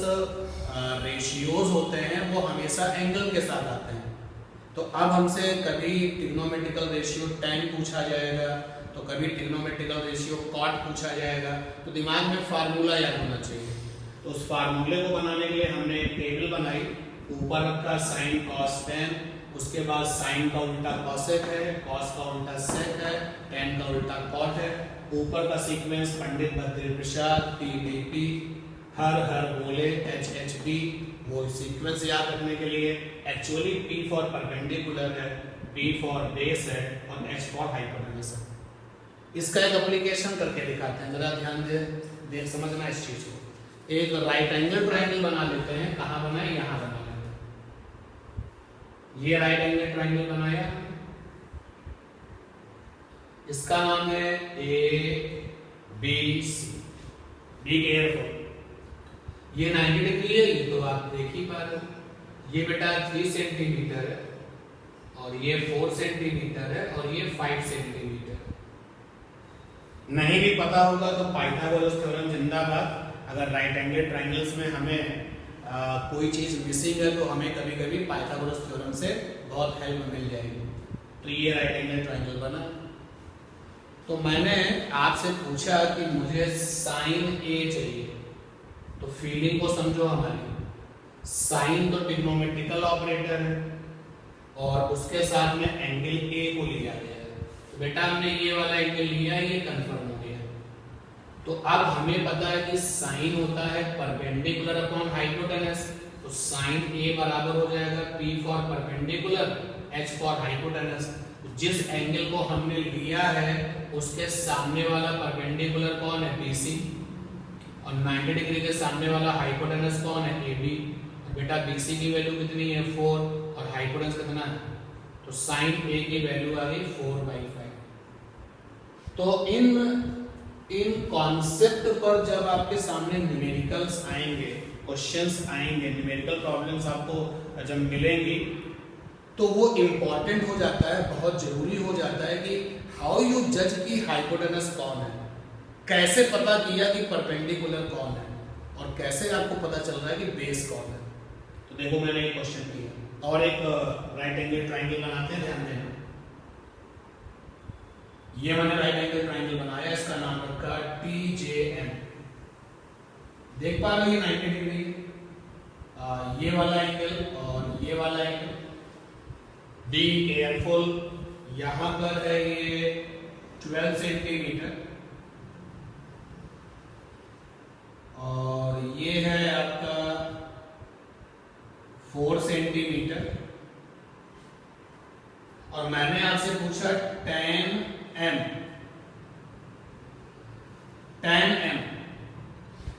रेशियोज होते हैं वो हमेशा एंगल के साथ आते हैं। तो अब हमसे कभी ट्रिग्नोमेट्रिकल रेशियो tan पूछा जाएगा, तो कभी ट्रिग्नोमेट्रिकल रेशियो कॉट पूछा जाएगा, तो दिमाग में फार्मूला याद होना चाहिए। तो उस फार्मूले को बनाने के लिए हमने एक टेबल बनाई, ऊपर रखा साइन कॉस टेन, उसके बाद साइन का उल्टा कॉसेक है, कॉस का उल्टा सेक है, टेन का उल्टा कॉट है, ऊपर का सीक्वेंस पंडित बद्री प्रसाद PBP, हर हर बोले HHB, वो सीक्वेंस याद रखने के लिए एक्चुअली P फॉर परपेंडिकुलर है, B फॉर बेस है और H फॉर हाइपोटेनस है। इसका एक एप्लीकेशन करके दिखाते हैं, जरा ध्यान दे समझना इस चीज को। एक राइट एंगल ट्रायंगल बना लेते हैं, कहाँ बनाए, यहाँ बना लेते हैं। ये राइट एंगल ट्रायंगल बनाया, इसका नाम है ABC। बी केयरफुल, ये 90 डिग्री है, ये तो आप देख ही पा रहे हो। ये बेटा 3 सेंटीमीटर है और ये 4 सेंटीमीटर है और ये 5 सेंटीमीटर। नहीं भी पता होगा तो पाइथागोरस थ्योरम जिंदाबाद। अगर राइट एंगल ट्रायंगल्स में हमें कोई चीज़ मिसिंग है तो हमें कभी कभी पाइथागोरस थ्योरम से बहुत हेल्प मिल जाएगी। तो ये राइट एंगल ट्रायंगल बना। तो मैंने आपसे पूछा कि मुझे साइन ए चाहिए, तो फीलिंग को समझो हमारी। साइन तो ट्रिग्नोमेट्रिकल ऑपरेटर है और उसके साथ में एंगल ए को लिया गया है। तो बेटा हमने ये वाला एंगल लिया, ये कंफर्म हो गया। तो अब हमें पता है कि साइन होता है परपेंडिकुलर अपॉन हाइपोटेनस। तो साइन ए बराबर हो जाएगा P for perpendicular, H for hypotenuse. जिस एंगल को हमने लिया है उसके सामने वाला परपेंडिकुलर कौन है? BC, और 90 डिग्री के सामने वाला हाइपोटेनस कौन है? AB। बेटा BC की वैल्यू कितनी है? 4, और हाइपोटेनस कितना है? तो साइन A की वैल्यू आ गई 4/5। तो इन कॉन्सेप्ट पर जब आपके सामने न्यूमेरिकल्स आएंगे, क्वेश्चंस आएंगे, न्यूमेरिकल प्रॉब्लम्स आपको जब मिलेंगी तो वो इम्पॉर्टेंट हो जाता है, बहुत जरूरी हो जाता है कि हाउ यू जज की हाइपोटेनस कौन है, कैसे पता किया कि परपेंडिकुलर कौन है, और कैसे आपको पता चल रहा है कि बेस कौन है। तो देखो मैंने एक क्वेश्चन किया और एक राइट एंगल ट्रायंगल बनाते हैं, ध्यान देना। ये मैंने राइट एंगल ट्रायंगल बनाया, इसका नाम रखा TJM। देख पा रहे हो ये 90 डिग्री, ये वाला एंगल और ये वाला एंगल। बी केयरफुल, यहां पर है ये 12 सेंटीमीटर और ये है आपका 4 सेंटीमीटर, और मैंने आपसे पूछा tan m।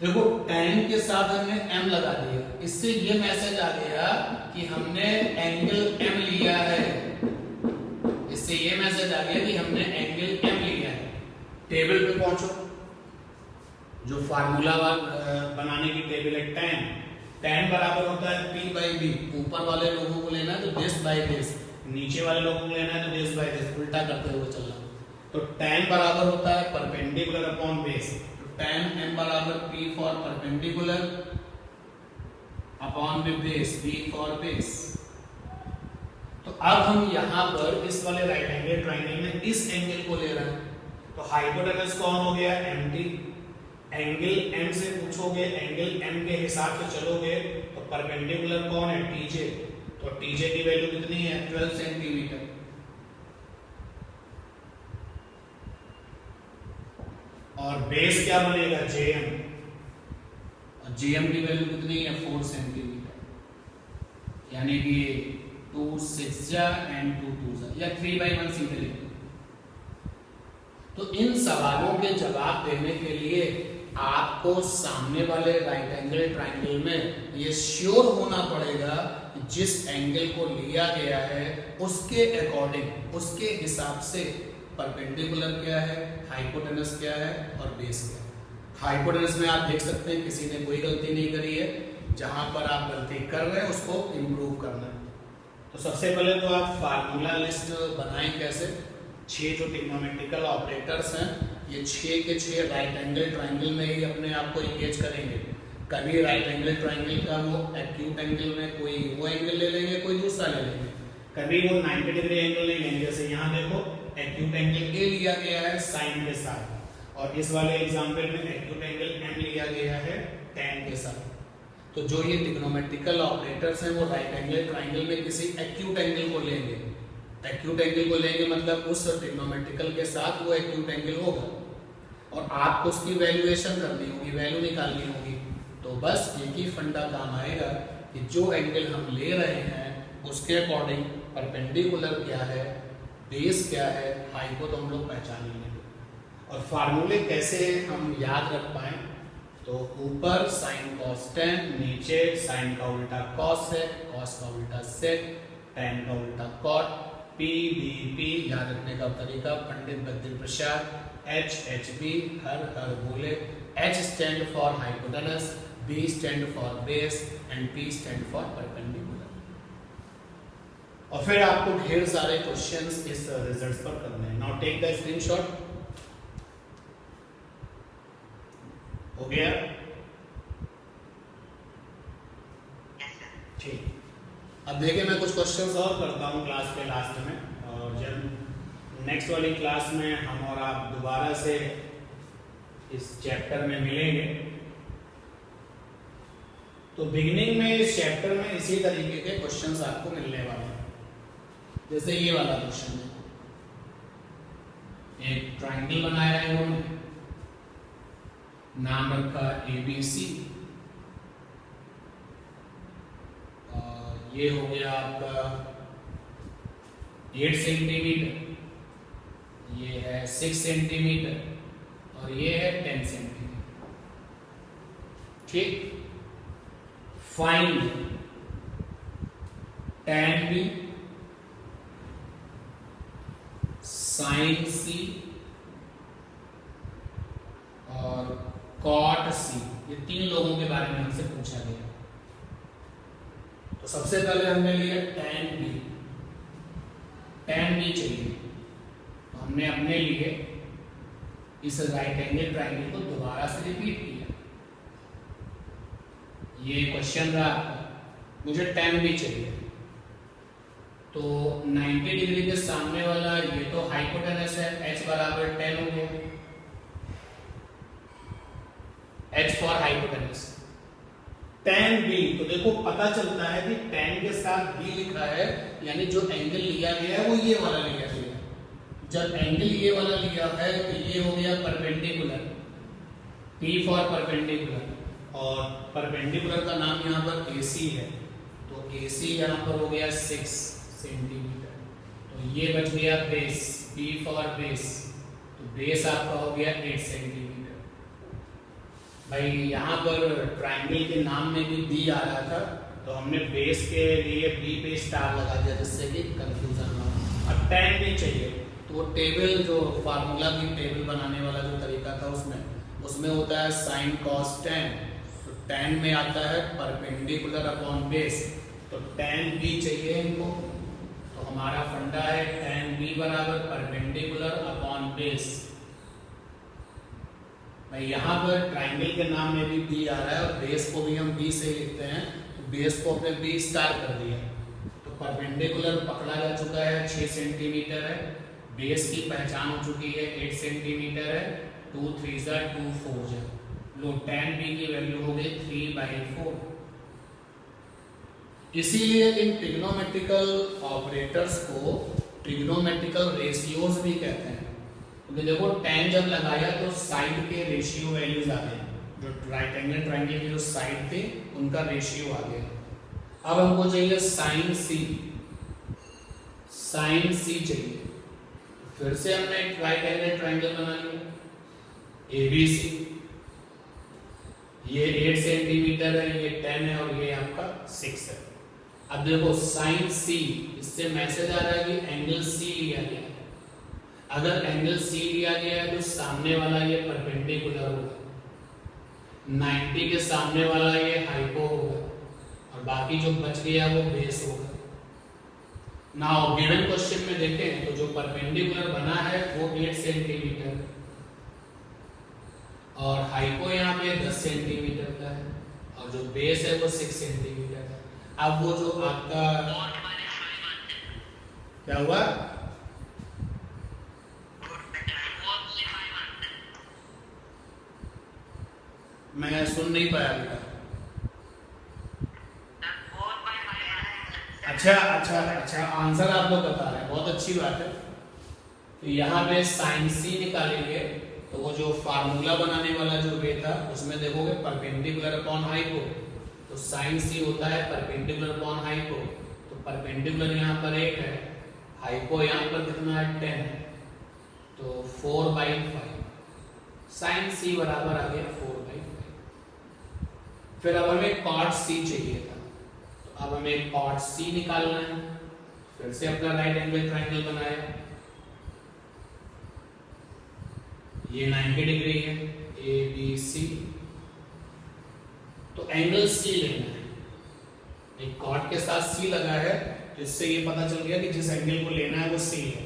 देखो tan के साथ हमने m लगा दिया, इससे ये मैसेज आ गया कि हमने एंगल m लिया है। इससे ये मैसेज आ गया कि हमने एंगल m लिया है। टेबल पे पहुंचो, जो फार्मूला बनाने की टेबल है tan बराबर होता है P/B। ऊपर वाले लोगों को लेना है तो this by this, नीचे वाले लोगों को लेना है तो this by this, उल्टा करते हुए चलना। तो tan बराबर होता है perpendicular upon base. tan m बराबर P फॉर परपेंडिकुलर अपॉन में बेस, B फॉर बेस। तो अब हम यहां पर इस वाले राइट एंगल ट्रायंगल में इस एंगल को ले रहे हैं। तो हाइपोटेनस कौन हो गया? MT। एंगल m से पूछोगे, एंगल m के हिसाब से चलोगे तो परपेंडिकुलर कौन है? TJ। तो TJ की वैल्यू कितनी है? 12 सेंटीमीटर। और बेस क्या बनेगा? JM। और JM की वैल्यू कितनी है? 4 सेंटीमीटर, यानी कि 2 6 एंड 2 2 या 3/1 सीधे लिखो। तो इन सवालों के जवाब देने के लिए आपको सामने वाले राइट एंगल ट्रायंगल में ये श्योर होना पड़ेगा कि जिस एंगल को लिया गया है उसके अकॉर्डिंग, उसके हिसाब से परपेंडिकुलर क्या है, हाइपोटेनस क्या है और बेस क्या है। हाइपोटेनस में आप देख सकते हैं किसी ने कोई गलती नहीं करी है, जहां पर आप गलती कर रहे हैं उसको इंप्रूव करना है। तो सबसे पहले तो आप फार्मूला लिस्ट बनाएं कैसे। 6 जो ट्रिग्नोमेट्रिकल ऑपरेटर्स हैं, ये 6 के 6 राइट एंगल ट्रायंगल में ही अपने आप को इंगेज करेंगे। कभी राइट एंगल ट्रायंगल का वो एक्यूट एंगल में कोई वो एंगल ले लेंगे, कोई दूसरा ले लेंगे। कभी वो 90 डिग्री एंगल नहीं लेंगे। जैसे यहाँ देखो एक्यूट एंगल ए लिया गया है साइन के साथ, और इस वाले एग्जांपल में एक्यूट एंगल एम लिया गया है tan के साथ। तो जो ये ट्रिग्नोमेट्रिकल ऑपरेटर्स हैं वो राइट एंगल ट्रायंगल में किसी एक्यूट एंगल को लेंगे। एक्यूट एंगल को लेंगे मतलब उस ट्रिग्नोमेट्रिकल के साथ वो एक्यूट एंगल होगा, और आपको उसकी वैल्यूएशन करनी होगी, वैल्यू निकालनी होगी। तो बस एक ही फंडा काम आएगा कि जो एंगल हम ले रहे हैं उसके अकॉर्डिंग परपेंडिकुलर क्या है, बेस क्या है, हाइपो तो हम लोग पहचान लेंगे। और फार्मूले कैसे हम याद रख पाए, तो ऊपर साइन कॉस tan, नीचे साइन का उल्टा कॉस है, कॉस का उल्टा सेक, tan का उल्टा कॉट, PBP याद रखने का तरीका पंडित बद्री प्रसाद, HHB हर हर बोले। H stand for hypotenuse, B stand for base and P stand for perpendicular. और फिर आपको ढेर सारे क्वेश्चंस इस रिजल्ट्स पर करने हैं। Now take the screenshot. हो गया। अब देखिए मैं कुछ क्वेश्चंस और करता हूँ क्लास के लास्ट में, और जब नेक्स्ट वाली क्लास में हम और आप दोबारा से इस चैप्टर में मिलेंगे तो बिगिनिंग में इस चैप्टर में इसी तरीके के क्वेश्चंस आपको मिलने वाले हैं। जैसे ये वाला क्वेश्चन है, एक ट्रायंगल बनाया है इन्होंने, नाम रखा ABC, और ये हो गया आपका 8 सेंटीमीटर, ये है 6 सेंटीमीटर और ये है 10 सेंटीमीटर। ठीक, find tan B, sin C और cot C, ये 3 लोगों के बारे में हमसे पूछा गया। तो सबसे पहले हमने लिया tan B, tan B चाहिए, तो हमने अपने लिए इस राइट एंगल ट्रायंगल को दोबारा से रिपीट किया। ये क्वेश्चन रहा आपका, मुझे tan B चाहिए, तो 90 डिग्री के सामने वाला ये तो हाइपोटेनस है, h बराबर 10 हो गया, h for hypotenuse. tan B, तो देखो पता चलता है कि tan के साथ B लिखा है, यानी जो एंगल लिया गया है वो ये वाला लिया गया है। जब एंगल ये वाला लिया है तो ये हो गया परपेंडिकुलर, P फॉर परपेंडिकुलर, और परपेंडिकुलर का नाम यहाँ पर AC है, तो AC यहाँ पर हो गया 6 सेंटीमीटर। तो ये बच गया बेस, P फॉर बेस, तो बेस आपका हो गया 8 सेंटीमीटर। भाई यहाँ पर ट्रायंगल के नाम में भी B आ रहा था, तो हमने बेस के लिए B पे स्टार लगा दिया जिससे कि कंफ्यूजन ना हो। अब tan B चाहिए, तो वो टेबल जो फार्मूला की टेबल बनाने वाला जो तरीका था उसमें होता है sin cos tan, तो tan में आता है परपेंडिकुलर अपॉन बेस, तो tan B चाहिए इनको। तो हमारा फंडा है tan B बराबर परपेंडिकुलर अपॉन बेस। भाई यहाँ पर ट्रायंगल के नाम में भी B आ रहा है और बेस को भी हम B से लिखते हैं, तो बेस को अपने B स्टार कर दिया। तो परपेंडिकुलर पकड़ा जा चुका है 6 सेंटीमीटर है, बेस की पहचान हो चुकी है 8 सेंटीमीटर है, 2 3 2 4 है। लो tan B की वैल्यू हो गई 3/4। इसीलिए इन ट्रिग्नोमेट्रिकल ऑपरेटर्स को ट्रिग्नोमेट्रिकल रेशियोज भी कहते हैं, क्योंकि देखो tan जब लगाया तो साइड के रेशियो वैल्यूज आ गए, जो राइट एंगल ट्रायंगल की जो साइड थे उनका रेशियो आ गया। अब हमको चाहिए sin C चाहिए, फिर से हमने एक राइट एंगल ट्रायंगल बना लिया ABC, ये 8 सेंटीमीटर है, ये 10 है और ये आपका 6 है। अब देखो sin C, इससे मैसेज आ रहा है कि एंगल C लिया गया है। अगर एंगल C लिया गया है तो सामने वाला ये परपेंडिकुलर होगा, 90 के सामने वाला ये हाइपो होगा और बाकी जो बच गया वो बेस होगा। नाउ गिवन क्वेश्चन में देखें तो जो परपेंडिकुलर बना है वो 8 सेंटीमीटर और हाइपो यहाँ पे 10 सेंटीमीटर का है और जो बेस है वो 6 सेंटीमीटर का। अब वो जो आपका क्या हुआ, मैं सुन नहीं पाया बेटा। अच्छा आंसर आप लोग बता रहे हैं, बहुत अच्छी बात है। तो यहाँ पे sin C निकालेंगे तो वो जो फार्मूला बनाने वाला जो वे था उसमें देखोगे परपेंडिकुलर अपॉन हाइपो, तो sin C होता है परपेंडिकुलर अपॉन हाइपो, तो परपेंडिकुलर यहाँ पर 8 है, हाइपो यहाँ पर कितना है 10 है, तो 4/5 sin C बराबर आ गया 4/5। फिर अब हमें cot C चाहिए था, तो अब हमें cot C निकालना है। फिर से अपना राइट एंगल ट्रायंगल बनाया, ये 90 डिग्री है ABC, तो एंगल C लेना है। एक कॉट के साथ C लगा है तो इससे ये पता चल गया कि जिस एंगल को लेना है वो C है।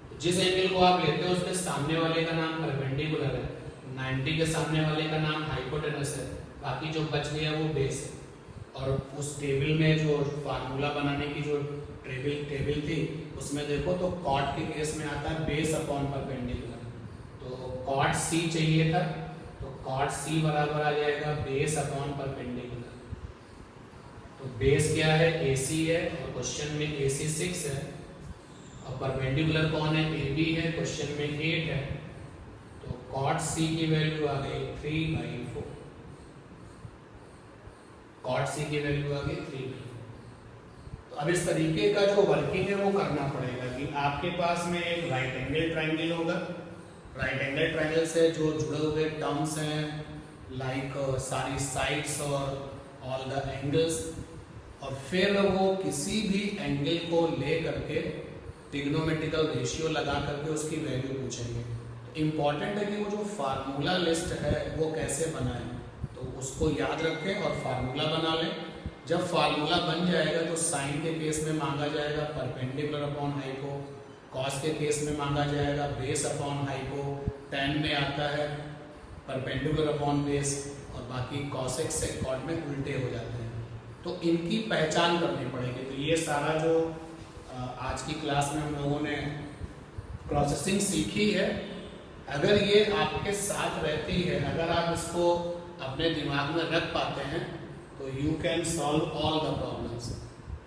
तो जिस एंगल को आप लेते हो उसके सामने वाले का नाम परपेंडिकुलर है, 90 के सामने वाले का नाम हाइपोटेनस है, बाकी जो बच गया वो बेस है। और उस टेबल में जो फार्मूला बनाने की जो टेबल थी उसमें देखो तो कॉट के केस में आता है बेस अपॉन परपेंडिकुलर, तो कॉट सी चाहिए था, तो कॉट सी बराबर आ जाएगा बेस अपॉन परपेंडिकुलर। तो बेस क्या है, AC है और क्वेश्चन में AC 6 है, और परपेंडिकुलर कौन है, AB है, क्वेश्चन में 8 है, तो कॉट सी की वैल्यू आ गई 3/4। कॉट सी की वैल्यू आ गई 3/4। तो अब इस तरीके का जो वर्किंग है वो करना पड़ेगा कि आपके पास में एक राइट एंगल ट्राइंगल होगा, राइट एंगल ट्राइंगल से जो जुड़े हुए टर्म्स हैं लाइक सारी साइड्स और ऑल द एंगल्स, और फिर वो किसी भी एंगल को ले करके ट्रिग्नोमेट्रिकल रेशियो लगा करके उसकी वैल्यू पूछेंगे। तो इम्पॉर्टेंट है कि वो जो फार्मूला लिस्ट है वो कैसे बनाएं, तो उसको याद रखें और फार्मूला बना लें। जब फार्मूला बन जाएगा तो साइन के केस में मांगा जाएगा परपेंडिकुलर अपॉन हाइपो, कॉस के केस में मांगा जाएगा बेस अपॉन हाइपो, टेन में आता है परपेंडिकुलर अपॉन बेस, और बाकी कॉसेक सेकॉट में उल्टे हो जाते हैं। तो इनकी पहचान करनी पड़ेगी। तो ये सारा जो आज की क्लास में हम लोगों ने प्रोसेसिंग सीखी है, अगर ये आपके साथ रहती है, अगर आप इसको अपने दिमाग में रख पाते हैं तो you can solve all the problems.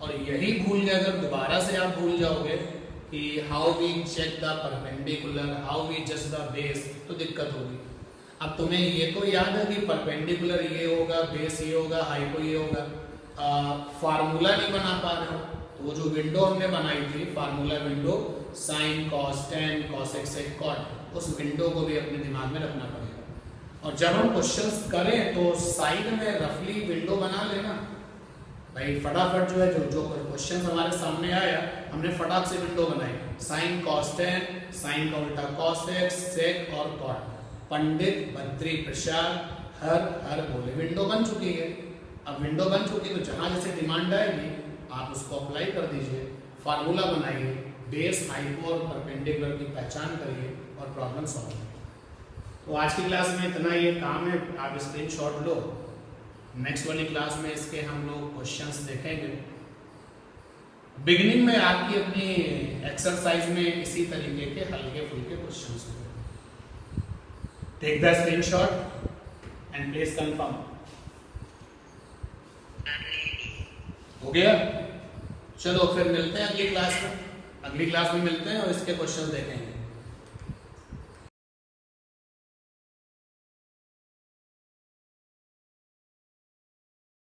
और यही भूल गए अगर दोबारा से आप भूल जाओगे कि how we check the perpendicular, how we जज द बेस, तो दिक्कत होगी। अब तुम्हें ये तो याद है कि परपेंडिकुलर ये होगा, बेस ये होगा, हाइपो ये होगा, फार्मूला नहीं बना पा रहे हो, तो वो जो विंडो हमने बनाई थी formula window sine cos tan cosec sec cot, उस विंडो को भी अपने दिमाग में रखना पड़ेगा। और जब हम क्वेश्चंस करें तो साइड में रफली विंडो बना लेना भाई, फटाफट जो है जो क्वेश्चन हमारे सामने आया हमने फटाक से विंडो बनाई, साइन कॉस टेन, साइन का उल्टा कॉस एक्स, सेक और कॉट, पंडित बद्री प्रसाद हर बोले, विंडो बन चुकी है। अब विंडो बन चुकी है तो जहां जैसे डिमांड आएगी आप उसको अप्लाई कर दीजिए, फार्मूला बनाइए, बेस हाइपो और परपेंडिकुलर की पहचान करिए और प्रॉब्लम सॉल्व करिए। तो आज की क्लास में इतना ये काम है, आप स्क्रीनशॉट लो। नेक्स्ट वाली क्लास में इसके हम लोग क्वेश्चंस देखेंगे। बिगिनिंग में आपकी अपनी एक्सरसाइज में इसी तरीके के हल्के फुल्के क्वेश्चंस होंगे। Take the screenshot and please confirm. हो गया? चलो फिर मिलते हैं अगली क्लास में, अगली क्लास में मिलते हैं और इसके क्वेश्चंस देखेंगे।